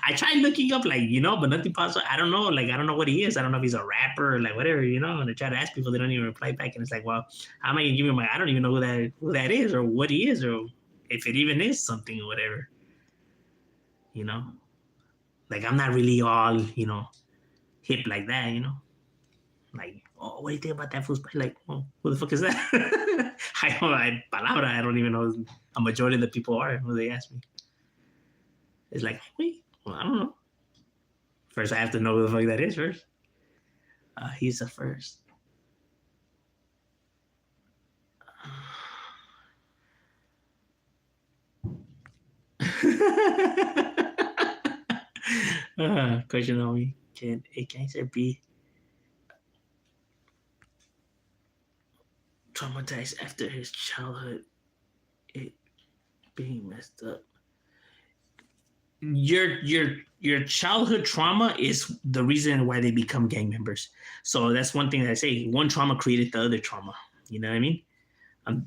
I tried looking up, like, but nothing pops up. I don't know, like, I don't know what he is. I don't know if he's a rapper or like whatever, And I try to ask people, they don't even reply back, and it's like, well, how am I gonna give him I don't even know who that is or what he is or if it even is something or whatever, you know. Like I'm not really all, hip like that. Like, oh, what do you think about that fool's play? Like, oh, who the fuck is that? I don't even know a majority of the people are who they ask me. It's like, wait, well, I don't know. First, I have to know who the fuck that is first. He's the first. Question on me. Can a gangster be traumatized after his childhood it being messed up? Your childhood trauma is the reason why they become gang members. So that's one thing that I say. One trauma created the other trauma. You know what I mean?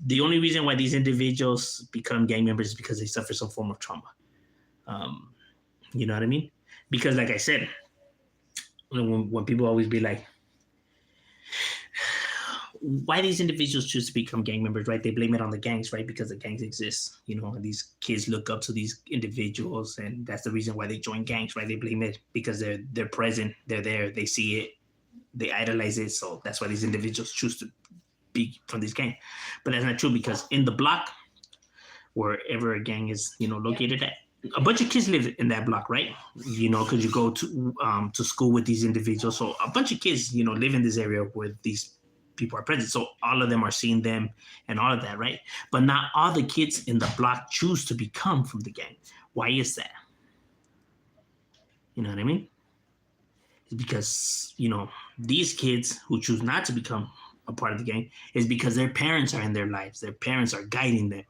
The only reason why these individuals become gang members is because they suffer some form of trauma. Um, you know what I mean? Because, like I said, when people always be like, why these individuals choose to become gang members, right? They blame it on the gangs, right? Because the gangs exist, and these kids look up to these individuals, and that's the reason why they join gangs, right? They blame it because they're present, they're there, they see it, they idolize it. So that's why these individuals choose to be from this gang. But that's not true because in the block, wherever a gang is, located at, a bunch of kids live in that block, right? Because you go to school with these individuals. So a bunch of kids, live in this area where these people are present. So all of them are seeing them and all of that, right? But not all the kids in the block choose to become from the gang. Why is that? You know what I mean? It's because, these kids who choose not to become a part of the gang is because their parents are in their lives. Their parents are guiding them.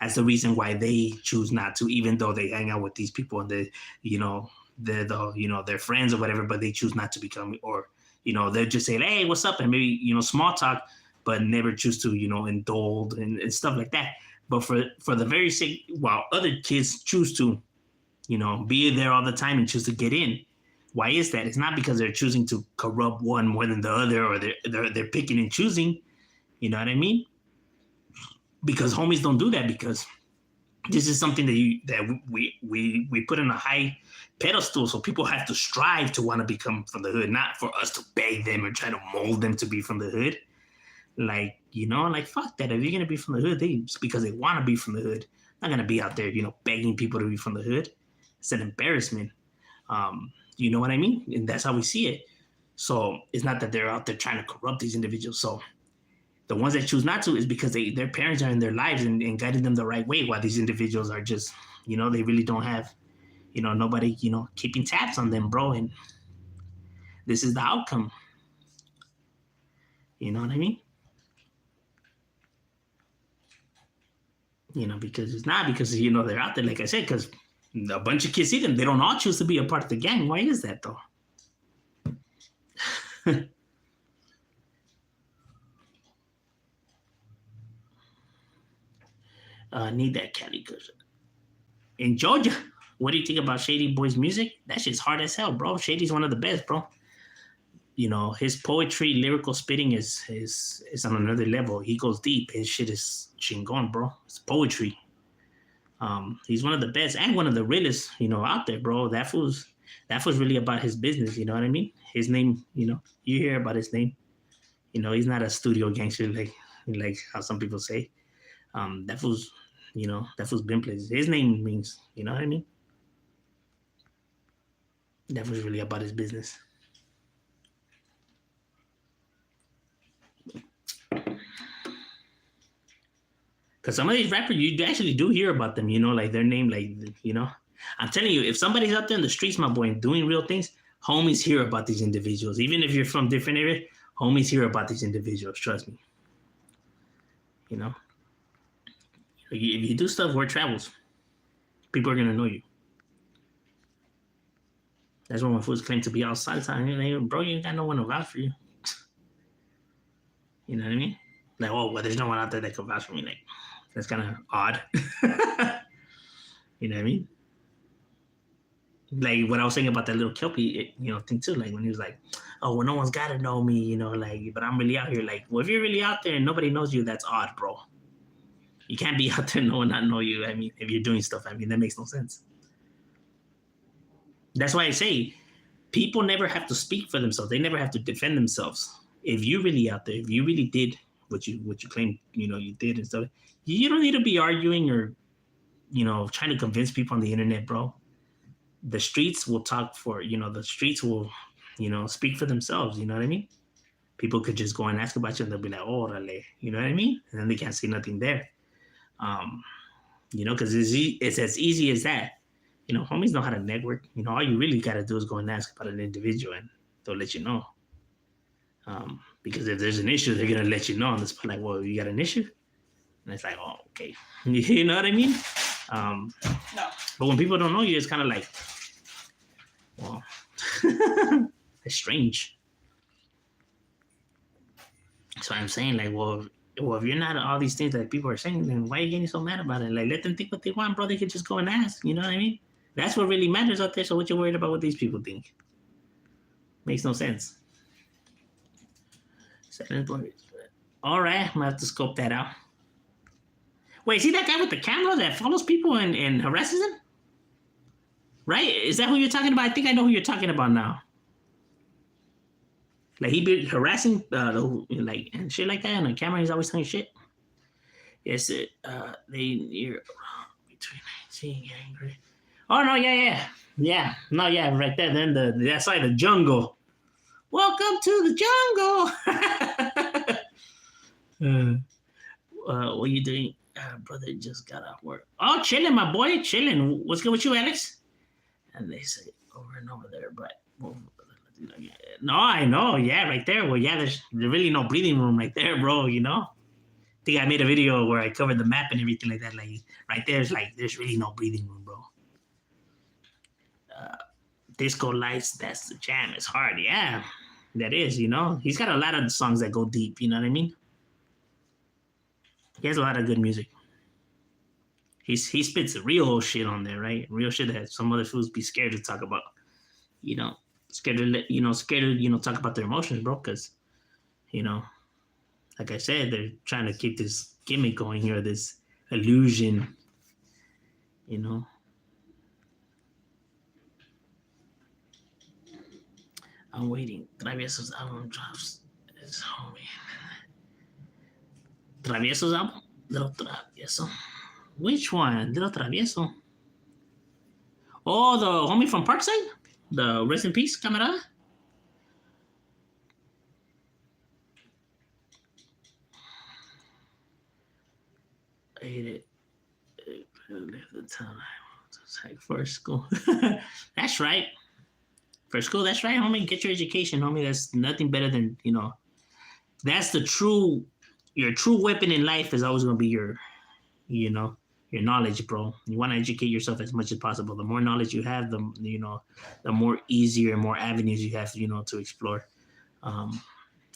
That's the reason why they choose not to, even though they hang out with these people and they're friends or whatever, but they choose not to become, or, they're just saying, hey, what's up? And maybe, small talk, but never choose to, indulge and stuff like that. But for the very sake, while other kids choose to, be there all the time and choose to get in. Why is that? It's not because they're choosing to corrupt one more than the other, or they're picking and choosing. You know what I mean? Because homies don't do that, because this is something that we put in a high pedestal, so people have to strive to want to become from the hood, not for us to beg them or try to mold them to be from the hood. Like, fuck that. If you're gonna be from the hood, it's because they want to be from the hood. Not gonna be out there, begging people to be from the hood. It's an embarrassment. You know what I mean? And that's how we see it. So it's not that they're out there trying to corrupt these individuals. So the ones that choose not to is because their parents are in their lives and guiding them the right way, while these individuals are just, they really don't have, nobody, keeping tabs on them, bro. And this is the outcome. You know what I mean? Because it's not because, they're out there, like I said, because a bunch of kids see them. They don't all choose to be a part of the gang. Why is that, though? Need that Cali cushion. In Georgia, what do you think about Shady Boy's music? That shit's hard as hell, bro. Shady's one of the best, bro. His poetry, lyrical spitting is on another level. He goes deep. His shit is chingon, bro. It's poetry. He's one of the best and one of the realest, out there, bro. That fool's really about his business. You know what I mean? His name, you hear about his name. He's not a studio gangster like how some people say. That fool's been places. His name means, you know what I mean? That was really about his business. Because some of these rappers, you actually do hear about them, like their name, I'm telling you, if somebody's out there in the streets, my boy, doing real things, homies hear about these individuals. Even if you're from different areas, homies hear about these individuals. Trust me. If you do stuff, word travels. People are going to know you. That's when my fools claim to be outside the time. Like, bro, you ain't got no one to vouch for you. You know what I mean? Like, oh, well, there's no one out there that can vouch for me. Like, that's kind of odd. You know what I mean? Like what I was saying about that little Kelpie, thing too. Like when he was like, "Oh, well, no one's got to know me," but I'm really out here. Like, well, if you're really out there and nobody knows you, that's odd, bro. You can't be out there and no one not know you. I mean, if you're doing stuff, that makes no sense. That's why I say people never have to speak for themselves. They never have to defend themselves. If you're really out there, if you really did what you claim, you did and stuff, you don't need to be arguing or, trying to convince people on the internet, bro. The streets will talk for, the streets will, speak for themselves. You know what I mean? People could just go and ask about you and they'll be like, oh, orale, you know what I mean? And then they can't say nothing there. Because it's as easy as that. Homies know how to network. All you really got to do is go and ask about an individual and they'll let you know. Because if there's an issue, they're going to let you know. And it's like, well, you got an issue? And it's like, oh, okay. You know what I mean? No. But when people don't know you, it's kind of like, well, it's strange. That's why I'm saying, like, well, if you're not all these things that people are saying, then why are you getting so mad about it? Like, let them think what they want, bro. They can just go and ask. You know what I mean? That's what really matters out there. So what you worried about what these people think? Makes no sense. All right, I'm going to have to scope that out. Wait, see that guy with the camera that follows people and harasses them? Right? Is that who you're talking about? I think I know who you're talking about now. Like he be harassing like and shit like that on the camera. He's always talking shit. Yes, you're between 19 angry. Oh no, yeah. No, yeah, right there. Then that's like the jungle. Welcome to the jungle. What you doing? Brother just got off work. Oh, chilling, my boy, chilling. What's good with you, Alex? And they say over and over there, but well, no, I know, yeah, right there. Well, yeah, there's really no breathing room right there, bro. You know, I think I made a video where I covered the map and everything like that. Like right there's like there's really no breathing room, bro. Disco lights, that's the jam. It's hard, yeah, that is. You know, he's got a lot of songs that go deep. You know what I mean? He has a lot of good music. He spits real shit on there, right? Real shit that some other fools be scared to talk about. You know, scared to talk about their emotions, bro. Because you know, like I said, they're trying to keep this gimmick going here, this illusion. You know. I'm waiting. Travieso's album drops. It's homie. Travieso's album? Little Travieso. Which one? Little Travieso. Oh, the homie from Parkside? The rest in peace, camarada? I hate it. Live the time. It's like first school. That's right. First school, that's right, homie. Get your education, homie. That's nothing better than, that's the your true weapon in life is always going to be your knowledge, bro. You want to educate yourself as much as possible. The more knowledge you have, the more easier and more avenues you have, to explore.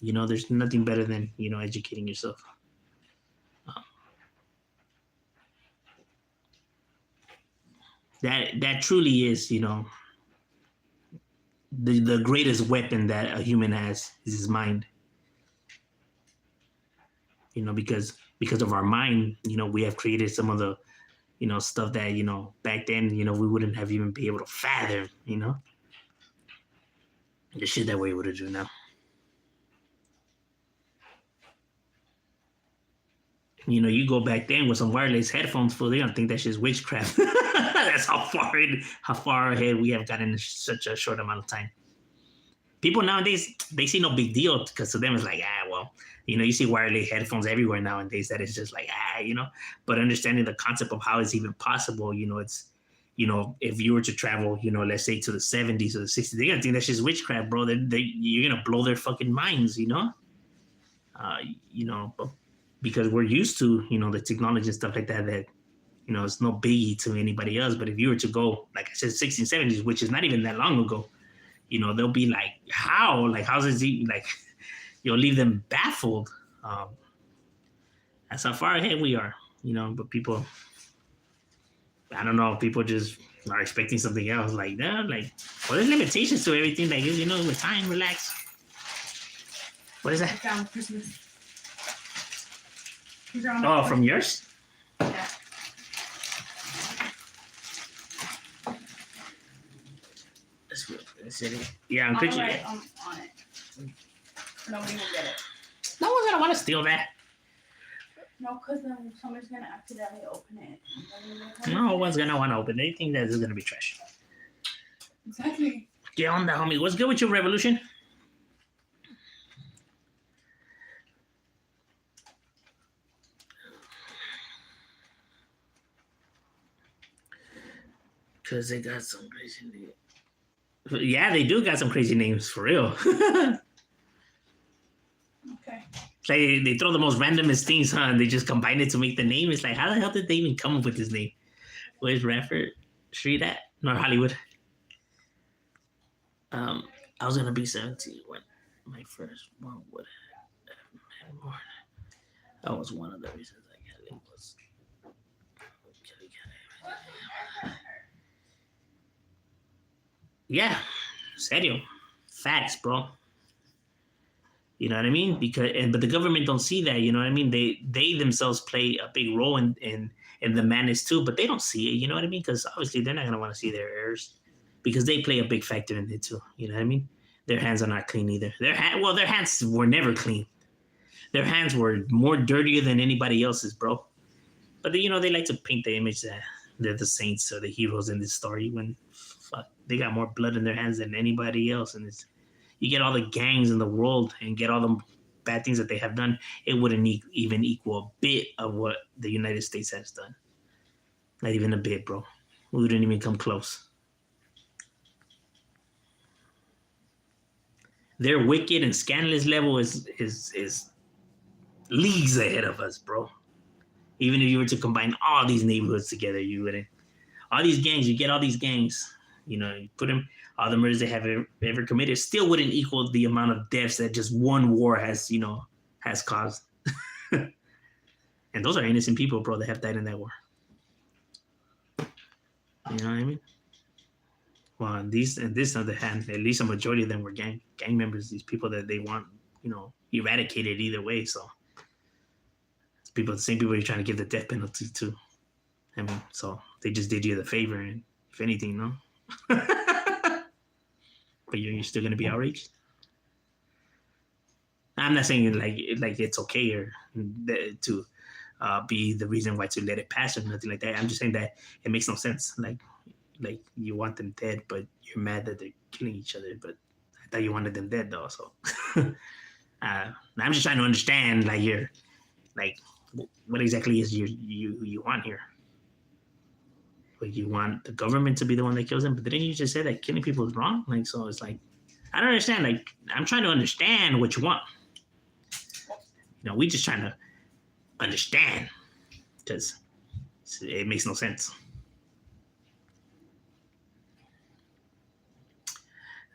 There's nothing better than, educating yourself. That truly is, the greatest weapon that a human has is his mind. Because of our mind, we have created some of the, stuff that, back then, we wouldn't have even be able to fathom, the shit that we're able to do now. You go back then with some wireless headphones, for they don't think that shit's witchcraft. That's how far ahead we have gotten in such a short amount of time. People nowadays, they see no big deal because to them it's like, well, you see wireless headphones everywhere nowadays. That is just like, But understanding the concept of how it's even possible, it's, if you were to travel, let's say to the 70s or the 60s, they're gonna think that's just witchcraft, bro. You're gonna blow their fucking minds, But because we're used to, the technology and stuff like that, it's no biggie to anybody else. But if you were to go, like I said, 16, 70s, which is not even that long ago, they'll be like, how? Like, how's this even, like, you'll leave them baffled. That's how far ahead we are, but people, I don't know, people just are expecting something else. Like, well, there's limitations to everything. Like, with time, relax. What is that? I found Christmas. Oh, from yours? Yeah. That's it. Yeah, I'm on picturing it. On it. Nobody will get it. No one's gonna want to steal that. No, because then somebody's gonna accidentally open it. No one's gonna want to open anything that is gonna be trash. Exactly. Get on that, homie. What's good with your revolution? Because they got some crazy names. Yeah, they do got some crazy names, for real. Okay. Like, they throw the most randomest things, huh? And they just combine it to make the name. It's like, how the hell did they even come up with this name? Where's Radford Street at? North Hollywood. I was going to be 17 when my first one would have been born. That was one of the reasons I got it. Was yeah, serio, facts, bro. You know what I mean? But the government don't see that. You know what I mean? They themselves play a big role in the madness too, but they don't see it. You know what I mean? Because obviously they're not gonna want to see their errors because they play a big factor in it too. You know what I mean? Their hands are not clean either. Their hands were never clean. Their hands were more dirtier than anybody else's, bro. But they like to paint the image that they're the saints or the heroes in this story when fuck, they got more blood in their hands than anybody else. And you get all the gangs in the world and get all the bad things that they have done, it wouldn't even equal a bit of what the United States has done. Not even a bit, bro. We wouldn't even come close. Their wicked and scandalous level is leagues ahead of us, bro. Even if you were to combine all these neighborhoods together, you wouldn't. All these gangs, you get all these gangs, you put them, all the murders they have ever committed still wouldn't equal the amount of deaths that just one war has caused. And those are innocent people, bro, that have died in that war. You know what I mean? Well, on this other hand, at least a majority of them were gang members. These people that they want, eradicated either way. So it's the same people you're trying to give the death penalty to. I mean, so they just did you the favor, and if anything, no. But you're still gonna be outraged. I'm not saying like it's okay or to be the reason why to let it pass or nothing like that. I'm just saying that it makes no sense. Like you want them dead, but you're mad that they're killing each other. But I thought you wanted them dead though. So I'm just trying to understand what exactly is you want here. Like you want the government to be the one that kills them, but didn't you just say that killing people is wrong? So it's like I don't understand. I'm trying to understand what you want. We just trying to understand because it makes no sense.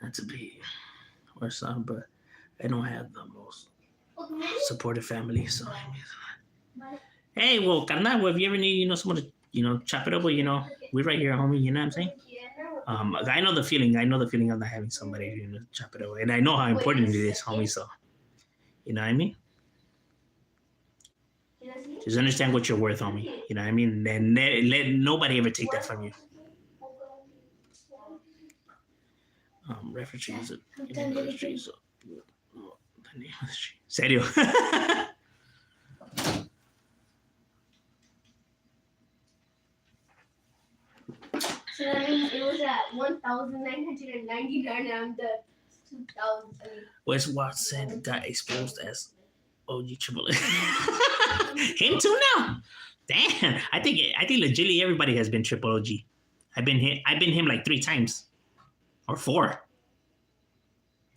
Not to be or something, but I don't have the most supportive family. So, hey, well, carnal, if you ever need, someone to, chop it up with, we're right here, homie. You know what I'm saying? I know the feeling. I know the feeling of not having somebody, chop it up with. And I know how important it is, homie. So, you know what I mean? Just understand what you're worth, homie. You know what I mean? And let nobody ever take that from you. Reference trees. The name of the tree. Serio. So that means it was at 1,999 and the 2,000. Wes Watson got exposed as OG Triple A. Him too now. Damn. I think legitimately everybody has been triple OG. I've been him like 3 times. Or 4.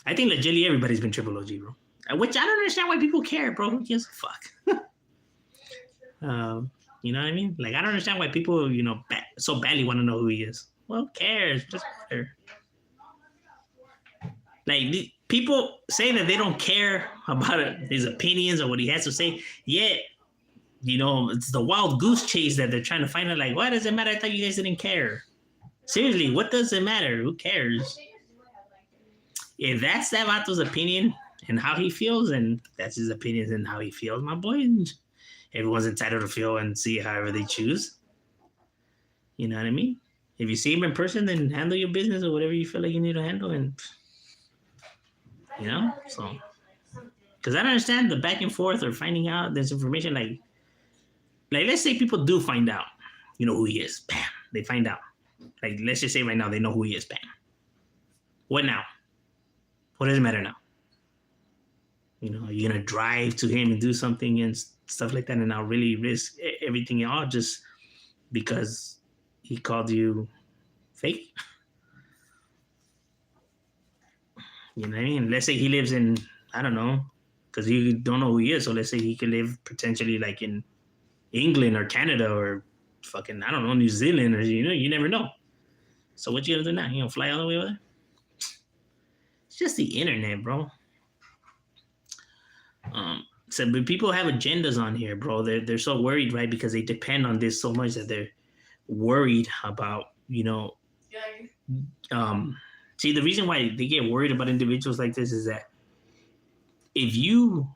I think legitimately everybody's been triple OG, bro. Which I don't understand why people care, bro. Who gives a fuck? You know what I mean? Like I don't understand why people, so badly want to know who he is. Well, who cares? Just matter. Like people say that they don't care about his opinions or what he has to say. Yet, it's the wild goose chase that they're trying to find out. Like, why does it matter? I thought you guys didn't care. Seriously, what does it matter? Who cares? If that's that vato's opinion and how he feels, and that's his opinion and how he feels, my boy, everyone's entitled to feel and see however they choose. You know what I mean? If you see him in person, then handle your business or whatever you feel like you need to handle. And, so. Because I don't understand the back and forth or finding out this information. Like let's say people do find out, who he is. Bam, they find out. Like, let's just say right now they know who he is. Bam. What now? What does it matter now? Are you going to drive to him and do something and stuff like that and now really risk everything at all just because he called you fake? You know what I mean? Let's say he lives in, I don't know, because you don't know who he is. So let's say he could live potentially like in England or Canada or fucking, I don't know, New Zealand or, you never know. So what you gonna do now? You gonna fly all the way over there? It's just the internet, bro. So but people have agendas on here, bro. They're so worried, right? Because they depend on this so much that they're worried about, see, the reason why they get worried about individuals like this is that if you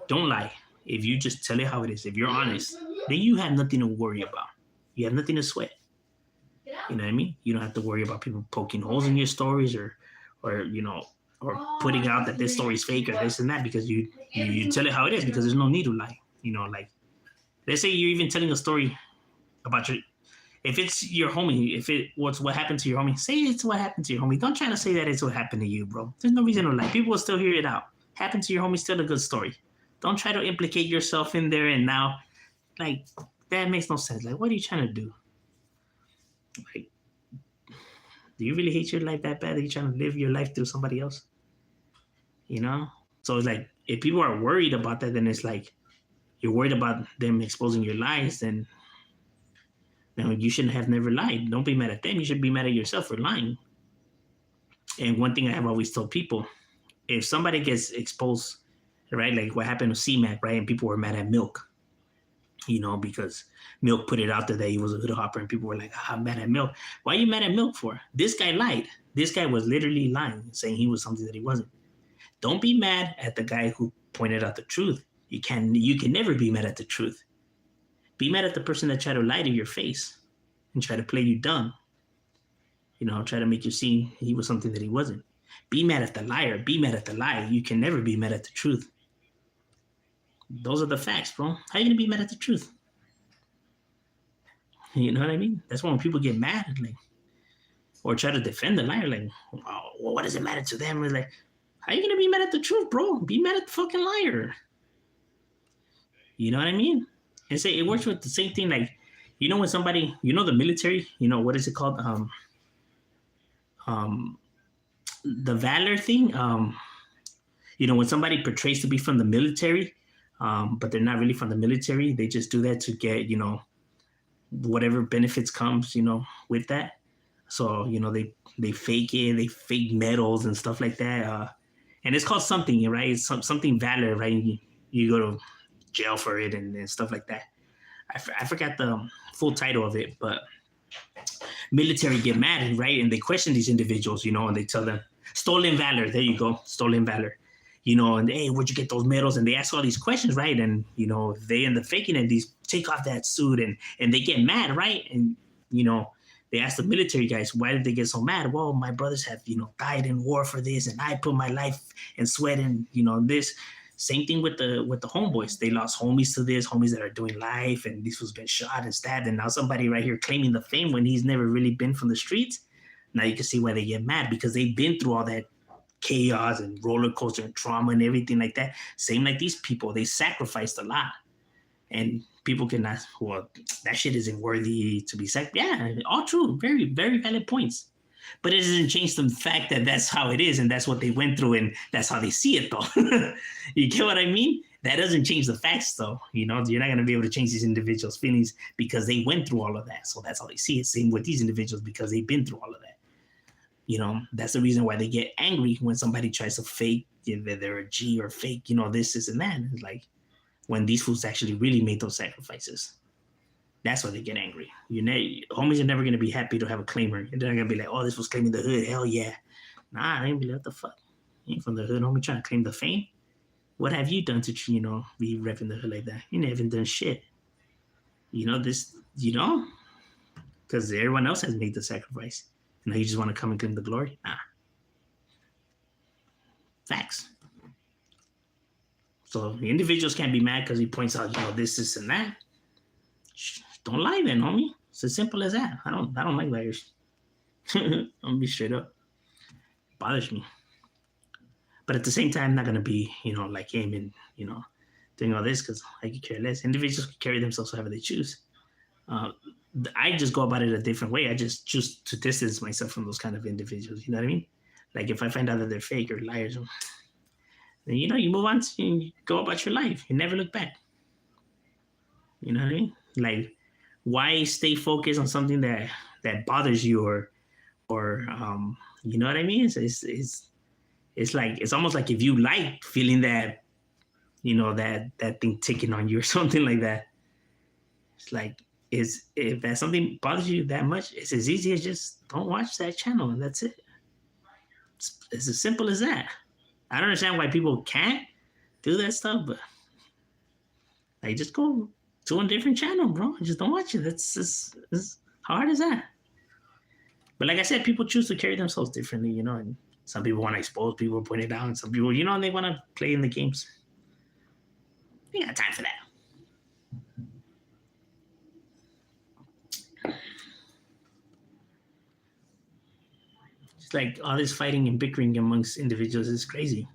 don't lie, if you just tell it how it is, if you're honest, then you have nothing to worry about. You have nothing to sweat. You know what I mean? You don't have to worry about people poking holes in your stories or or putting out that this story is fake or this and that, because you tell it how it is, because there's no need to lie. Like let's say you're even telling a story about if it's your homie, if it what's what happened to your homie, say it's what happened to your homie. Don't try to say that it's what happened to you, bro. There's no reason to lie. People will still hear it out. Happened to your homie, still a good story. Don't try to implicate yourself in there and now, like, that makes no sense. Like, what are you trying to do? Like, do you really hate your life that bad that you're trying to live your life through somebody else? So it's like, if people are worried about that, then it's like, you're worried about them exposing your lies, then you shouldn't have never lied. Don't be mad at them. You should be mad at yourself for lying. And one thing I have always told people, if somebody gets exposed, right, like what happened to C-Mac, right, and people were mad at Milk, because Milk put it out there that he was a hood hopper, and people were like, I'm mad at Milk. Why are you mad at Milk for? This guy lied. This guy was literally lying, saying he was something that he wasn't. Don't be mad at the guy who pointed out the truth. You can never be mad at the truth. Be mad at the person that tried to lie to your face and try to play you dumb. Try to make you see he was something that he wasn't. Be mad at the liar. Be mad at the lie. You can never be mad at the truth. Those are the facts, bro. How are you going to be mad at the truth? You know what I mean? That's when people get mad, like, or try to defend the liar, like, oh, well, what does it matter to them? It's like, how are you going to be mad at the truth, bro? Be mad at the fucking liar. You know what I mean? And say it works with the same thing, like, when somebody, the military, what is it called? The valor thing. When somebody portrays to be from the military, but they're not really from the military, they just do that to get, whatever benefits comes, with that. So, they fake it, they fake medals and stuff like that. And it's called something, right? It's something valor, right? You go to jail for it and stuff like that. I forgot the full title of it, but military get mad, right? And they question these individuals, and they tell them, stolen valor. There you go, stolen valor. And hey, where'd you get those medals? And they ask all these questions, right? And, they end up faking it. These take off that suit and they get mad, right? And, they ask the military guys, why did they get so mad? Well, my brothers have, died in war for this, and I put my life and sweat in, this. Same thing with the homeboys. They lost homies to this, homies that are doing life, and this was been shot and stabbed, and now somebody right here claiming the fame when he's never really been from the streets. Now you can see why they get mad, because they've been through all that chaos and roller coaster and trauma and everything like that. Same like these people, they sacrificed a lot, and people can ask, well, that shit isn't worthy to be sacrificed. Yeah, all true, very, very valid points. But it doesn't change the fact that that's how it is, and that's what they went through, and that's how they see it, though. You get what I mean? That doesn't change the facts, though. You're not going to be able to change these individuals' feelings because they went through all of that. So that's how they see it. Same with these individuals, because they've been through all of that. That's the reason why they get angry when somebody tries to fake that they're a G or fake, this and that. It's like when these fools actually really made those sacrifices. That's why they get angry. Homies are never going to be happy to have a claimer. They're not going to be like, oh, this was claiming the hood. Hell yeah. Nah, they ain't be like, what the fuck? You ain't from the hood, homie, trying to claim the fame. What have you done to, be repping the hood like that? You never done shit. Because everyone else has made the sacrifice. And now you just want to come and claim the glory? Nah. Facts. So the individuals can't be mad because he points out, this, and that. Don't lie then, homie. It's as simple as that. I don't like liars. I'm gonna be straight up. It bothers me. But at the same time, I'm not gonna be, like him and, doing all this, because I could care less. Individuals can carry themselves however they choose. I just go about it a different way. I just choose to distance myself from those kind of individuals. You know what I mean? Like if I find out that they're fake or liars, then you move on and you go about your life. You never look back. You know what I mean? Like, why stay focused on something that bothers you or you know what I mean? It's like, it's almost like if you like feeling that, that thing ticking on you or something like that. It's like, if that something bothers you that much, it's as easy as just don't watch that channel and that's it. It's as simple as that. I don't understand why people can't do that stuff, but like, just go to a different channel, bro. Just don't watch it. That's as hard as that. But like I said, people choose to carry themselves differently, and Some people want to expose people, point it out, and some people, they want to play in the games. We got time for that. It's like all this fighting and bickering amongst individuals is crazy.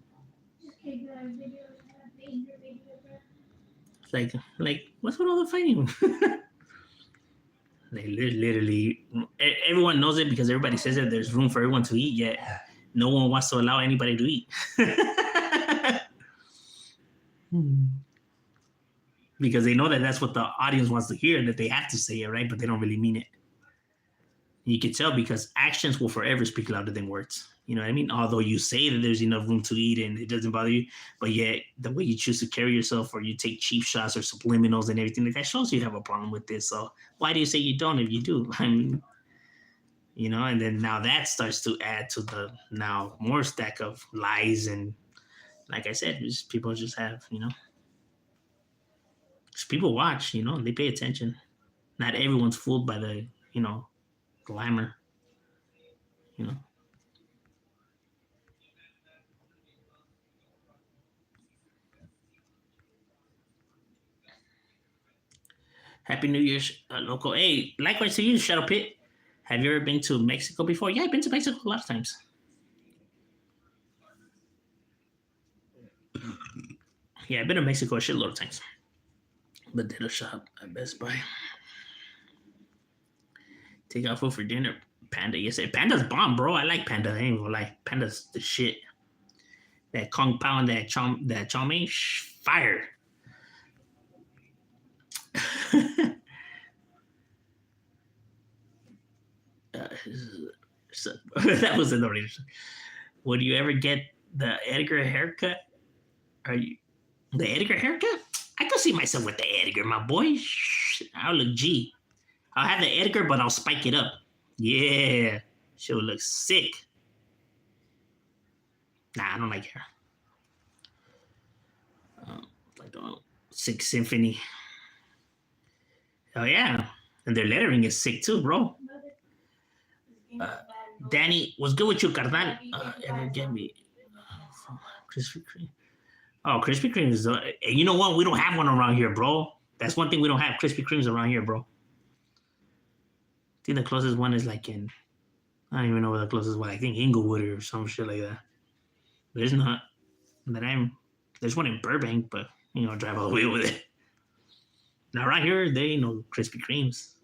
It's like what's with all the fighting? Like literally, everyone knows it because everybody says that there's room for everyone to eat, yet no one wants to allow anybody to eat. Because they know that that's what the audience wants to hear, that they have to say it, right? But they don't really mean it. You can tell because actions will forever speak louder than words. You know what I mean? Although you say that there's enough room to eat and it doesn't bother you, but yet the way you choose to carry yourself, or you take cheap shots or subliminals and everything like that, shows you have a problem with this. So why do you say you don't if you do? I mean, and then now that starts to add to the now more stack of lies. And like I said, people just have, just people watch, they pay attention. Not everyone's fooled by the, glamour, Happy New Year, local. Hey, likewise to you, Shadow Pit. Have you ever been to Mexico before? Yeah, I've been to Mexico a lot of times. Yeah, I've been to Mexico a shitload of times. But did a shop at Best Buy. Take out food for dinner. Panda, yes, Panda's bomb, bro. I like Panda. I ain't gonna lie. Panda's the shit. That Kong Pao and that chow mein, fire. That was an original. Would you ever get the Edgar haircut? Are you the Edgar haircut? I could see myself with the Edgar, my boy. I'll look G. I'll have the Edgar, but I'll spike it up. Yeah, she'll look sick. Nah, I don't like hair. Like the Sixth Symphony. Oh yeah, and their lettering is sick too, bro. Danny, what's good with you, carnal? Ever get me Krispy Kreme? Oh, Krispy Kreme is. You know what? We don't have one around here, bro. That's one thing we don't have. Krispy Kremes around here, bro. I think the closest one is like in. I don't even know where the closest one. I think Inglewood or some shit like that. There's not. There's one in Burbank, but drive all the way with it. Now right here, they know Krispy Kremes.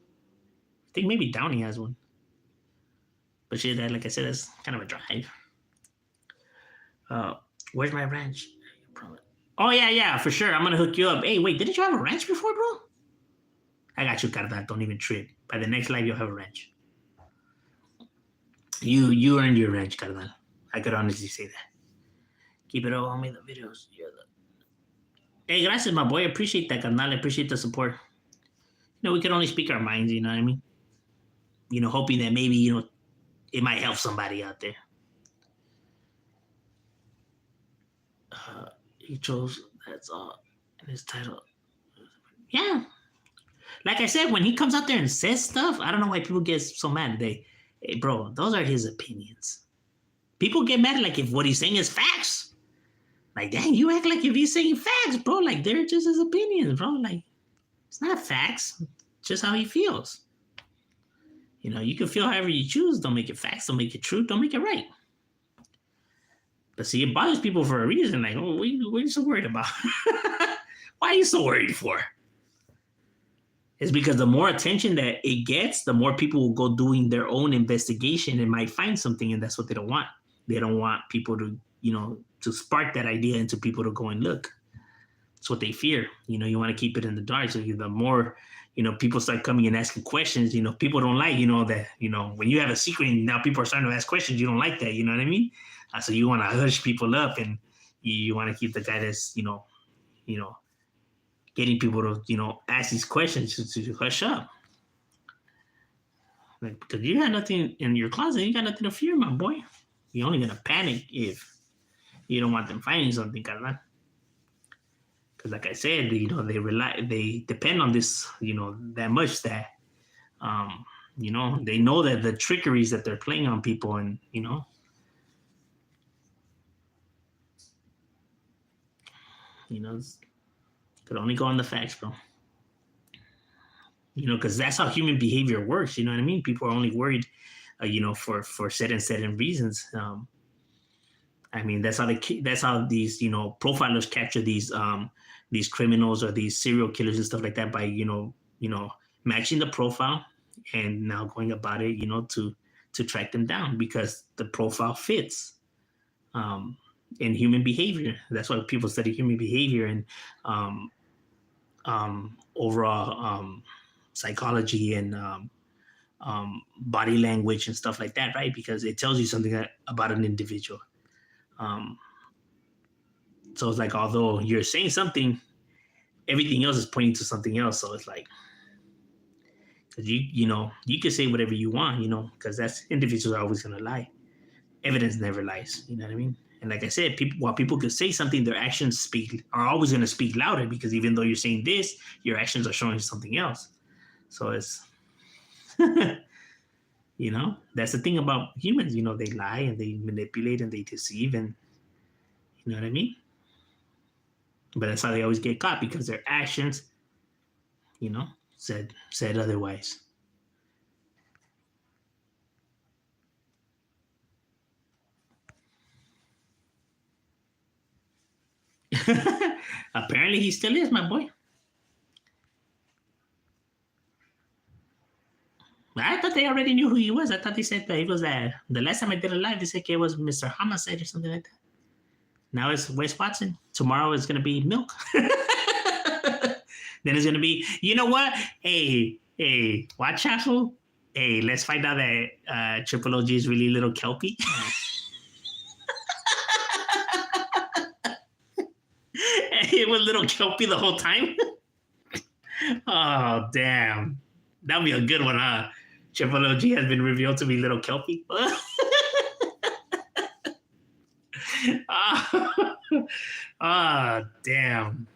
I think maybe Downey has one. But shit, that like I said, that's kind of a drive. Where's my ranch? Oh yeah, for sure. I'm gonna hook you up. Hey, wait, didn't you have a ranch before, bro? I got you, carnal. Don't even trip. By the next live, you'll have a ranch. You earned your ranch, carnal. I could honestly say that. Keep it all on me, the videos. Hey, gracias, my boy. Appreciate that, carnal. I appreciate the support. We can only speak our minds, you know what I mean? Hoping that maybe, it might help somebody out there. He chose that's all in his title. Yeah. Like I said, when he comes out there and says stuff, I don't know why people get so mad. Hey, bro, those are his opinions. People get mad like if what he's saying is facts. Like, dang, you act like if he's saying facts, bro. Like, they're just his opinions, bro. Like, it's not facts. It's just how he feels. You can feel however you choose. Don't make it facts. Don't make it true. Don't make it right. But see, it bothers people for a reason. Like, oh, what are you so worried about? Why are you so worried for? It's because the more attention that it gets, the more people will go doing their own investigation and might find something, and that's what they don't want. They don't want people to, to spark that idea into people to go and look. It's what they fear. You want to keep it in the dark. So the more, people start coming and asking questions, people don't like, that, when you have a secret and now people are starting to ask questions, you don't like that. You know what I mean? So you want to hush people up, and you want to keep the guy that's, getting people to, ask these questions to hush up. Like, because you got nothing in your closet, you got nothing to fear, my boy. You're only gonna panic if you don't want them finding something, carnal. Because, like I said, they depend on this, that much that, they know that the trickeries that they're playing on people, and Could only go on the facts, bro. Because that's how human behavior works. You know what I mean? People are only worried, for certain reasons. I mean, that's how these profilers capture these criminals or these serial killers and stuff like that by matching the profile and now going about it to track them down because the profile fits in human behavior. That's why people study human behavior and overall psychology and body language and stuff like that, right? Because it tells you something about an individual. Um, so it's like, although you're saying something, everything else is pointing to something else. So it's like, cause you can say whatever you want, because that's individuals are always gonna lie. Evidence never lies. You know what I mean? And like I said, while people could say something, their actions are always gonna speak louder because even though you're saying this, your actions are showing something else. So it's, that's the thing about humans. They lie and they manipulate and they deceive and you know what I mean? But that's how they always get caught because their actions, said otherwise. Apparently, he still is, my boy. I thought they already knew who he was. I thought they said that he was the last time I did a live, they said it was Mr. Homicide or something like that. Now it's Wes Watson. Tomorrow it's gonna be Milk. Then it's gonna be, you know what? Hey, watch out, fool. Hey, let's find out that Triple OG is really little Kelpie. It was little Kelpie the whole time. Oh, damn. That'll be a good one, huh? Triple OG has been revealed to be little Kelpie. Oh, damn.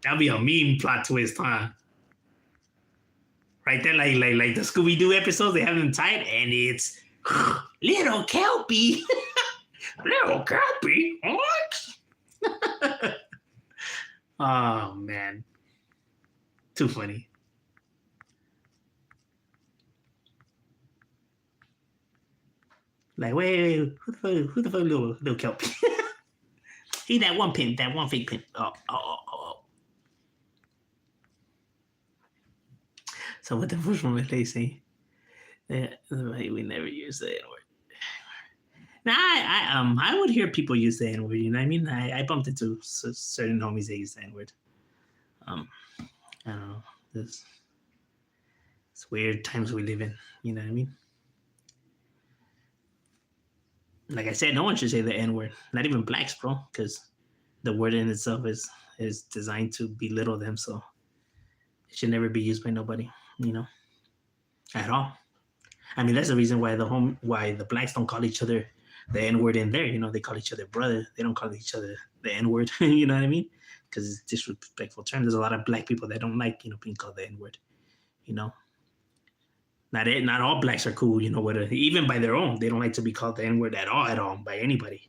That'll be a meme plot twist, huh? Right there, like the Scooby-Doo episodes, they have them tied, and it's little Kelpie. Little Kelpie? What? Oh, man. Too funny. Like, wait, who the fuck little Kelpie? He that one fake pimp. Oh. So what the first one they say? We never use the N-word. Now I would hear people use the N-word, you know what I mean? I bumped into certain homies that use the N-word. I don't know. It's weird times we live in, you know what I mean? Like I said, no one should say the N-word. Not even blacks, bro, because the word in itself is designed to belittle them, so it should never be used by nobody, at all. I mean, that's the reason why the blacks don't call each other the N-word in there. They call each other brother. They don't call each other the N-word. You know what I mean? Because it's a disrespectful term. There's a lot of black people that don't like being called the N-word. Not all blacks are cool. Even by their own, they don't like to be called the N-word at all by anybody.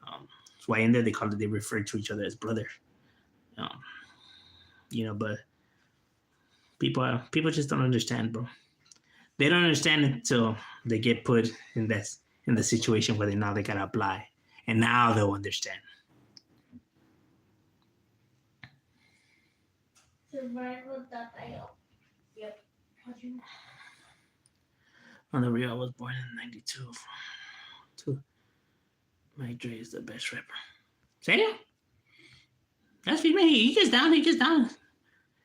That's why in there they refer to each other as brother. But people just don't understand, bro. They don't understand until they get put in the situation where they gotta apply, and now they'll understand. Survival.io. Yep. On the real, I was born in '92. Mike Dre is the best rapper. Say it. That's me. He gets down.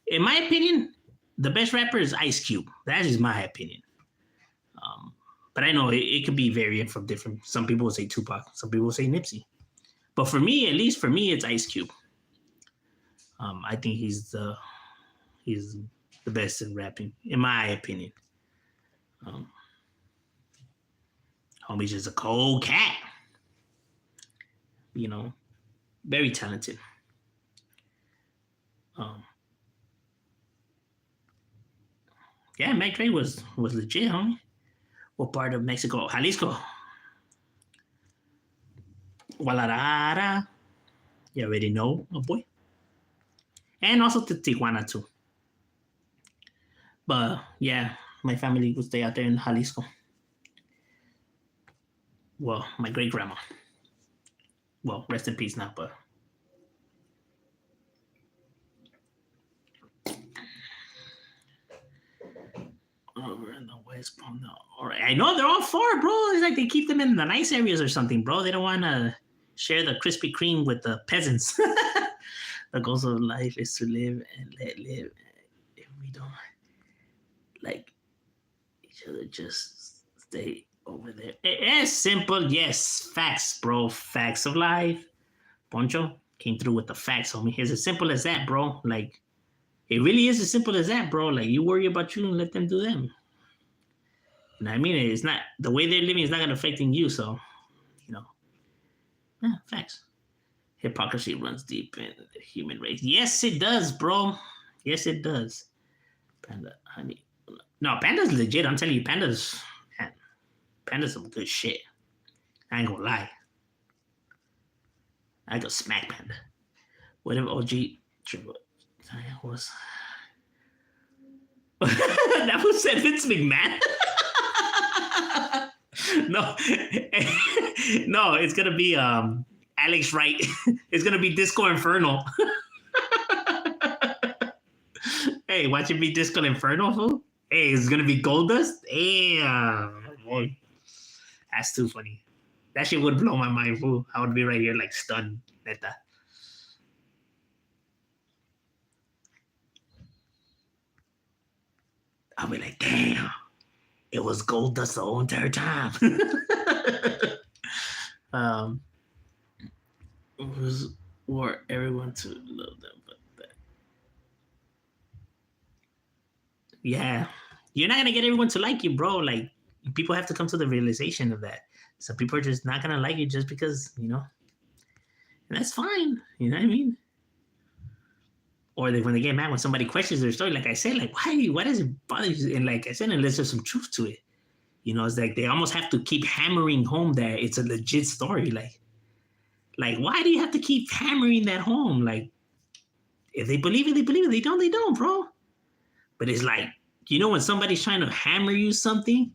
In my opinion, the best rapper is Ice Cube. That is my opinion. But I know it could be varying from different. Some people will say Tupac. Some people will say Nipsey. But for me, at least for me, it's Ice Cube. I think he's the best in rapping, in my opinion. Homie's just a cold cat. Very talented. Yeah, Mac Dre was legit, homie. What part of Mexico? Jalisco. Guadalajara. You already know, oh boy. And also to Tijuana too. But yeah, my family would stay out there in Jalisco. Well, my great grandma. Well, rest in peace now, but over in the West Palm. No, all right. I know they're all far, bro. It's like they keep them in the nice areas or something, bro. They don't want to share the Krispy Kreme with the peasants. The goal of life is to live and let live. If we don't like each other, just stay over there. It's simple. Yes, facts, bro. Facts of life. Poncho came through with the facts, homie. It's as simple as that, bro. Like, it really is as simple as that, bro. Like, you worry about you and let them do them. You know what I mean? It's not, the way they're living is not going to affecting you. So, you know, yeah, facts. Hypocrisy runs deep in the human race. Yes, it does, bro. Yes, it does. Panda, honey. No, Panda's legit. I'm telling you, Panda's, man, Panda's some good shit. I ain't gonna lie. I go smack Panda. Whatever OG was. That was said Vince McMahon. No, no, it's gonna be Alex Wright. It's gonna be Disco Inferno. Hey, watch it be Disco Inferno, fool. Hey, it's gonna be Goldust. Damn, boy, that's too funny. That shit would blow my mind, fool. I would be right here like stunned at that. I'll be like, damn, it was Goldust the whole entire time. It was for everyone to love them, but that. Yeah, you're not gonna get everyone to like you, bro. Like, people have to come to the realization of that. Some people are just not gonna like you just because, you know, and that's fine. You know what I mean? Or when they get mad when somebody questions their story, like I said, like, why does it bother you? And like I said, unless there's some truth to it, you know, it's like they almost have to keep hammering home that it's a legit story. Like, why do you have to keep hammering that home? Like, if they believe it, they believe it. They don't, bro. But it's like, you know, when somebody's trying to hammer you something,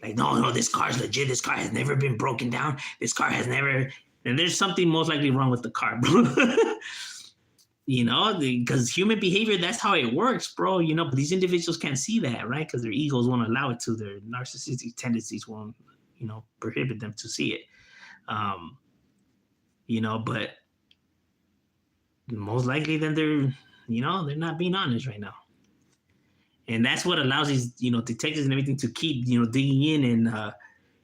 like, no, this car's legit. This car has never been broken down. This car has never, and there's something most likely wrong with the car, bro. You know, because human behavior, that's how it works, bro. You know, but these individuals can't see that, right? Because their egos won't allow it to. Their narcissistic tendencies won't, you know, prohibit them to see it. You know, but most likely then they're, you know, they're not being honest right now. And that's what allows these, you know, detectives and everything to keep, you know, digging in and,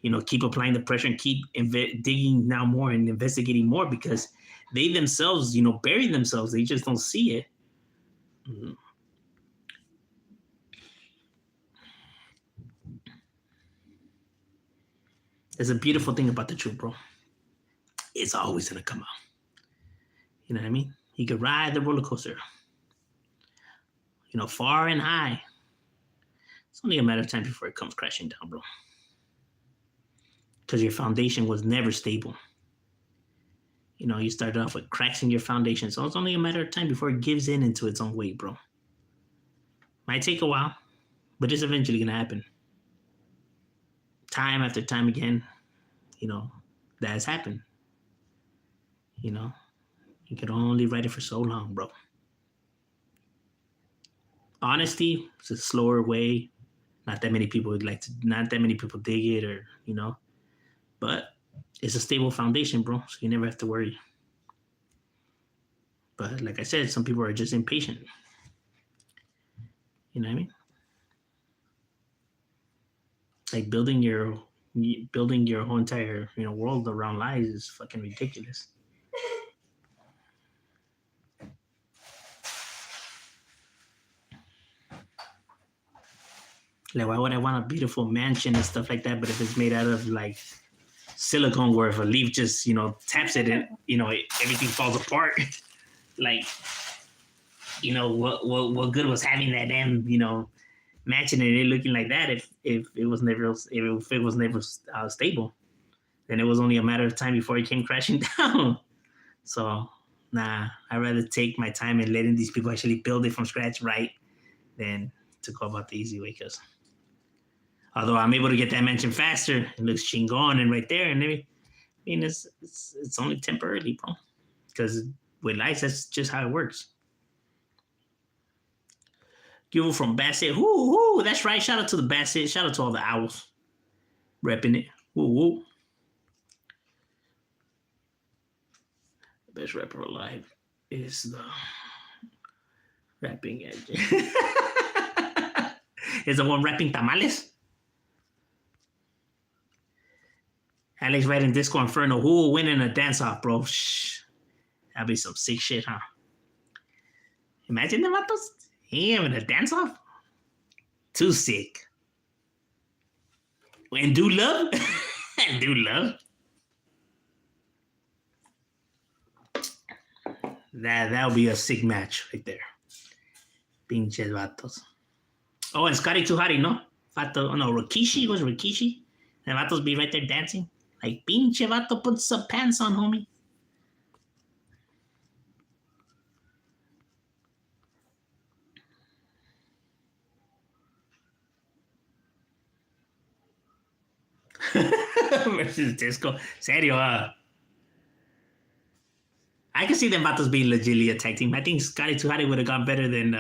you know, keep applying the pressure and keep digging now more and investigating more, because they themselves, you know, bury themselves. They just don't see it. Mm-hmm. There's a beautiful thing about the truth, bro. It's always going to come out. You know what I mean? You could ride the roller coaster, you know, far and high. It's only a matter of time before it comes crashing down, bro. Because your foundation was never stable. You know, you started off with cracks in your foundation. So it's only a matter of time before it gives in into its own weight, bro. Might take a while, but it's eventually going to happen. Time after time again, you know, that has happened. You know, you can only write it for so long, bro. Honesty is a slower way. Not that many people dig it, or, you know, but it's a stable foundation, bro. So you never have to worry. But like I said, some people are just impatient. You know what I mean? Like building your whole entire, you know, world around lies is fucking ridiculous. Like, why would I want a beautiful mansion and stuff like that? But if it's made out of like silicone, where if a leaf just, you know, taps it, and, you know, everything falls apart. Like, you know, what good was having that damn, you know, mansion and it looking like that if it was never stable? Then it was only a matter of time before it came crashing down. So Nah, I'd rather take my time and letting these people actually build it from scratch right than to go about the easy way. Because although I'm able to get that mansion faster, it looks chingon and right there, and I mean it's only temporarily, bro. Because with lights, that's just how it works. Give from Bassett. Whoo, that's right. Shout out to the Bassett. Shout out to all the owls repping it. Woo. The best rapper alive is the rapping edge. Is the one rapping tamales? Alex writing Disco Inferno. Who will win in a dance off, bro? Shh. That'd be some sick shit, huh? Imagine the vatos. Him in a dance off. Too sick. And do love? And do love? That'll be a sick match right there. Pinches vatos. Oh, and Scotty Tuhari, no? Vato, no, Rikishi was Rikishi. And vatos be right there dancing. Like, pinche vato, put some pants on, homie. Versus Disco. Serio, I can see them vatos being legitly a tag team. I think Scotty Tuhari would have gone better than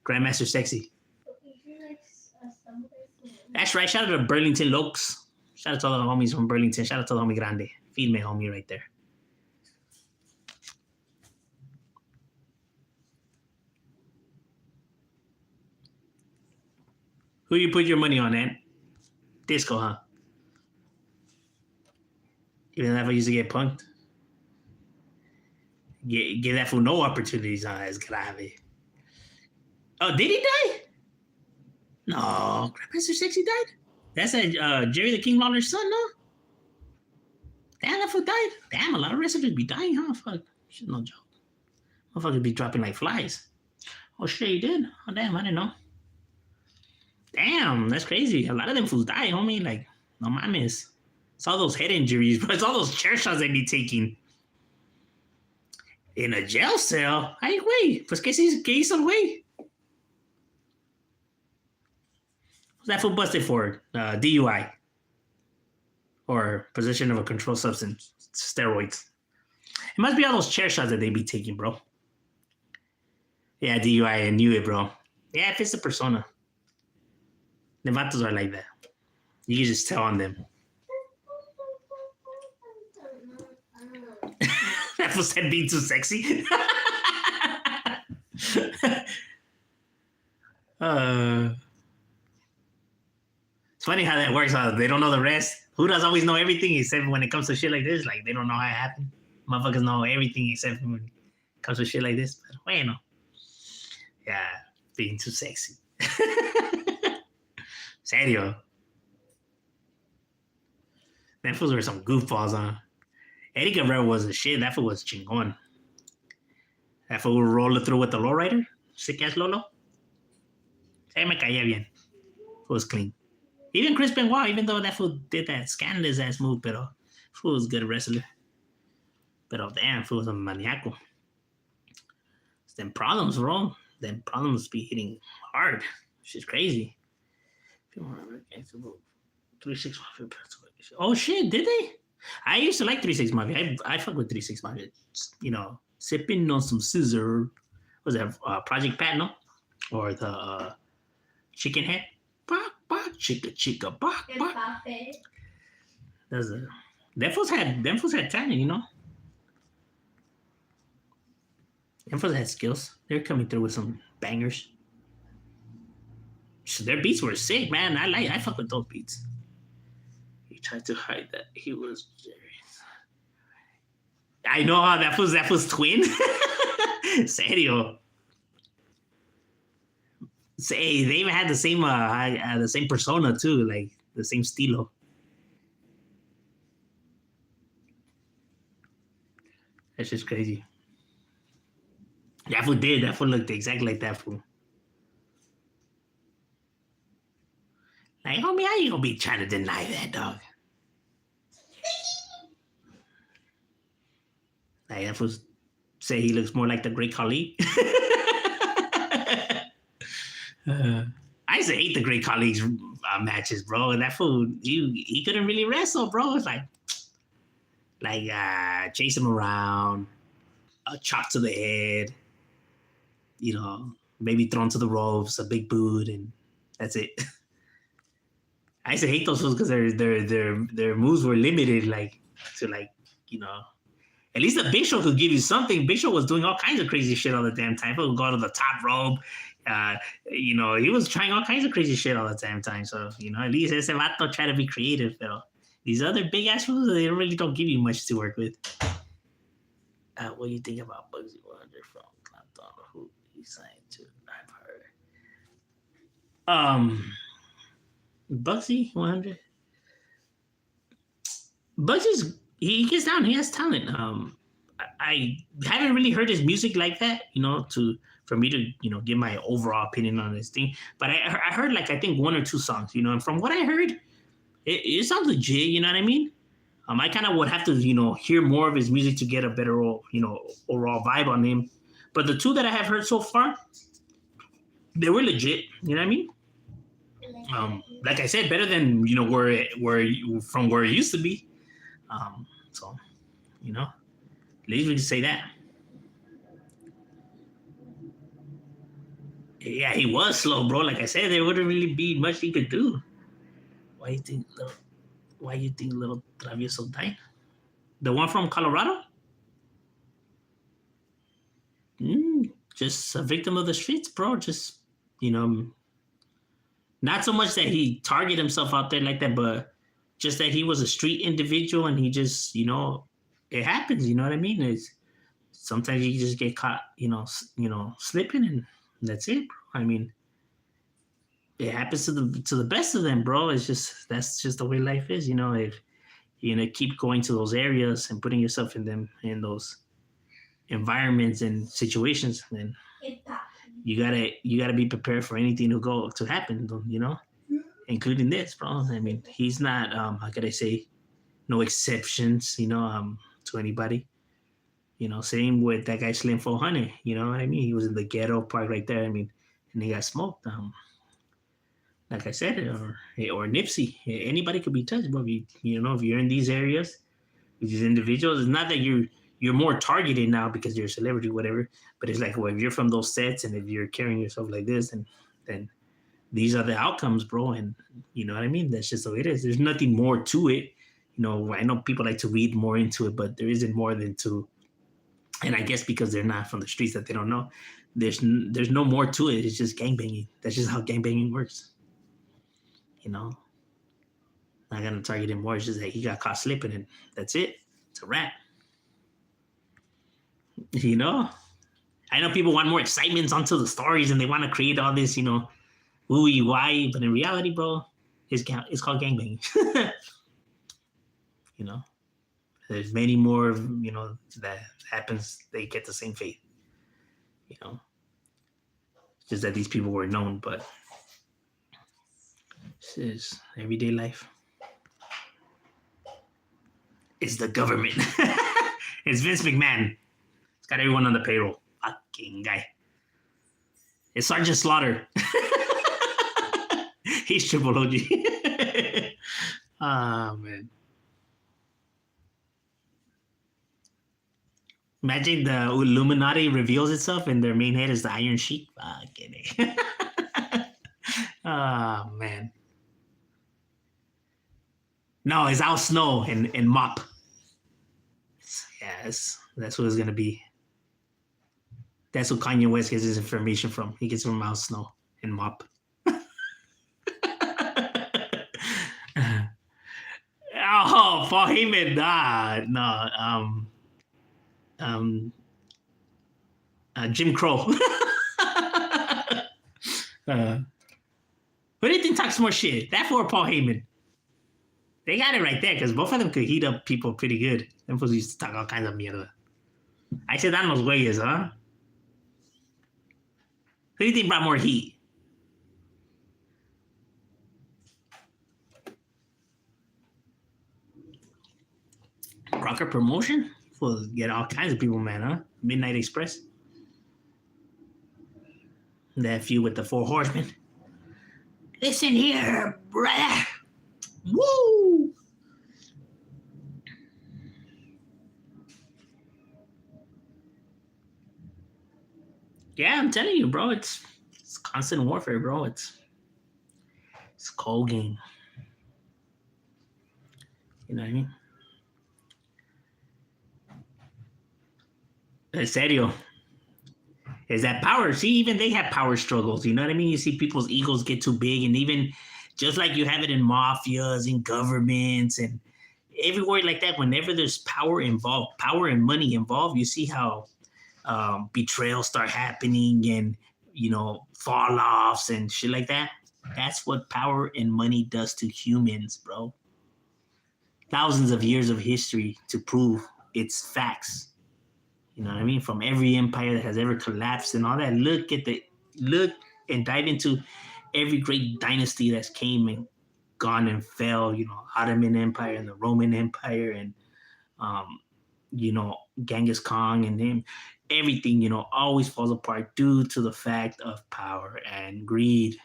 Grandmaster Sexy. That's right. Shout out to Burlington Lokes. Shout out to all the homies from Burlington. Shout out to the homie Grande. Feed me, homie, right there. Who you put your money on, man? Disco, huh? Even if I used to get punked. Give that fool no opportunities on his grave. Oh, did he die? No, Grandmaster Sexy died? That's Jerry the King Lawler's son, no? Damn, that fool died. Damn, a lot of wrestlers be dying, huh? Fuck. Shit, no joke. Motherfuckers be dropping like flies. Oh, shit, he did? Oh, damn, I didn't know. Damn, that's crazy. A lot of them fools die, homie. Like, no mames. It's all those head injuries, bro. It's all those chair shots they be taking. In a jail cell? Ay, güey. Pues, ¿qué hizo el güey? What's that fool busted for? DUI. Or possession of a controlled substance. Steroids. It must be all those chair shots that they be taking, bro. Yeah, DUI. I knew it, bro. Yeah, it fits the persona. The vatos are like that. You can just tell on them. That fool said being too sexy. It's funny how that works. They don't know the rest. Who does always know everything except when it comes to shit like this? Like, they don't know how it happened. Motherfuckers know everything except when it comes to shit like this. But, bueno. Yeah, being too sexy. Serio. That fools were some goofballs, huh? Eddie Guerrero was a shit. That fool was chingon. That fool would roll it through with the lowrider. Sick ass Lolo. Se me caía bien. It was clean. Even Chris Benoit, even though that fool did that scandalous ass move, pero fool was a good wrestler. Pero damn, fool was a maniaco. It's them problems, bro. Them problems be hitting hard. Shit's crazy. 3-6 Mafia. Oh shit, did they? I used to like 3-6 Mafia. I fuck with 3-6 Mafia. You know, sipping on some scissor. Was that Project Pat, no? Or the Chicken Head? Bok, bok, chicka, bok, bok. Them fools had talent, you know? Them fools had skills. They're coming through with some bangers. So their beats were sick, man. I fuck with those beats. He tried to hide that he was Jerry. I know how that was twin. Serio. Say they even had the same persona too, like the same stilo. That's just crazy. That fool did. That fool looked exactly like that fool. Like, homie, how you gonna be trying to deny that, dog? Like, that was say he looks more like the Great Khali. I used to hate the Great Khali's matches, bro. And that fool, he couldn't really wrestle, bro. It's like chase him around, a chop to the head, maybe thrown to the ropes, a big boot, and that's it. I used to hate those fools because their moves were limited, at least the Big Show could give you something. Big Show was doing all kinds of crazy shit all the damn time. He would go to the top rope. He was trying all kinds of crazy shit all the damn time. So, at least ese vato try to be creative, though. These other big ass fools, they really don't give you much to work with. What do you think about Bugsy 100 from Clanton, who he signed to? I've heard. Bugsy 100. Bugsy's he gets down. He has talent. I haven't really heard his music like that, for me to give my overall opinion on this thing. But I heard I think one or two songs, and from what I heard, it sounds legit. You know what I mean? I kind of would have to hear more of his music to get a better overall vibe on him. But the two that I have heard so far, they were legit. You know what I mean? Like I said, better than where it used to be. So, at least we can say that. Yeah, he was slow, bro. Like I said, there wouldn't really be much he could do. Why you think little Travieso died? The one from Colorado? Just a victim of the streets, bro. Just, not so much that he targeted himself out there like that, but just that he was a street individual and he just, it happens, you know what I mean? Sometimes you just get caught, slipping, and that's it, bro. I mean, it happens to the best of them, bro. That's just the way life is, if keep going to those areas and putting yourself in those environments and situations, then you gotta be prepared for anything to happen, including this, bro. I mean, he's not how could I say, no exceptions, to anybody. Same with that guy Slim 400. You know what I mean? He was in the ghetto park right there. I mean, and he got smoked. Like I said, or Nipsey. Anybody could be touched, but if you're in these areas with these individuals, it's not that you're more targeted now because you're a celebrity, whatever. But it's like, well, if you're from those sets and if you're carrying yourself like this, then these are the outcomes, bro. And you know what I mean? That's just the way it is. There's nothing more to it. I know people like to read more into it, but there isn't more than to. And I guess because they're not from the streets that they don't know, there's no more to it. It's just gangbanging. That's just how gangbanging works. Not gonna target him more. It's just that he got caught slipping, and that's it. It's a wrap. I know people want more excitement onto the stories, and they want to create all this, ooey why. But in reality, bro, it's called gangbanging. There's many more, that happens. They get the same fate. It's just that these people were known, but this is everyday life. It's the government. It's Vince McMahon. It's got everyone on the payroll. Fucking guy. It's Sergeant Slaughter. He's Triple OG. Oh, man. Imagine the Illuminati reveals itself and their main head is the Iron Sheik. Fucking it. Oh, man. No, it's Al Snow and Mop. Yes, that's what it's going to be. That's what Kanye West gets his information from. He gets it from Al Snow and Mop. Oh, Paul Heyman. Jim Crow. Who do you think talks more shit? That or Paul Heyman? They got it right there because both of them could heat up people pretty good. Them fools used to talk all kinds of mierda. I said that in those ways, huh? Who do you think brought more heat? Rocker Promotion? We'll get all kinds of people, man, huh? Midnight Express. That feud with the Four Horsemen. Listen here, brother. Woo! Yeah, I'm telling you, bro. It's constant warfare, bro. It's a cold game. You know what I mean? En serio. Is that power? See, even they have power struggles. You know what I mean? You see people's egos get too big, and even just like you have it in mafias and governments and everywhere like that, whenever there's power involved, power and money involved, you see how betrayals start happening and fall offs and shit like that. That's what power and money does to humans, bro. Thousands of years of history to prove its facts. You know what I mean? From every empire that has ever collapsed and all that. Look and dive into every great dynasty that's came and gone and fell. Ottoman Empire and the Roman Empire and um, Genghis Khan and him. Everything, always falls apart due to the fact of power and greed.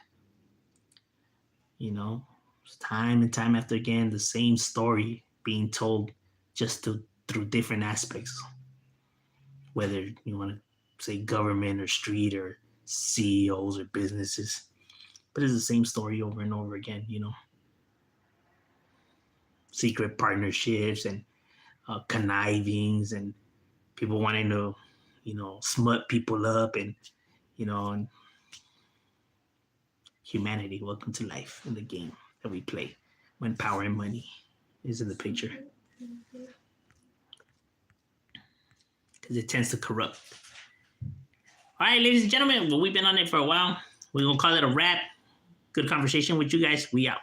Time and time after again, the same story being told just through different aspects. Whether you want to say government or street or CEOs or businesses, but it's the same story over and over again. Secret partnerships and connivings and people wanting to, smut people up and humanity. Welcome to life in the game that we play when power and money is in the picture. Because it tends to corrupt. All right, ladies and gentlemen, well, we've been on it for a while. We're going to call it a wrap. Good conversation with you guys. We out.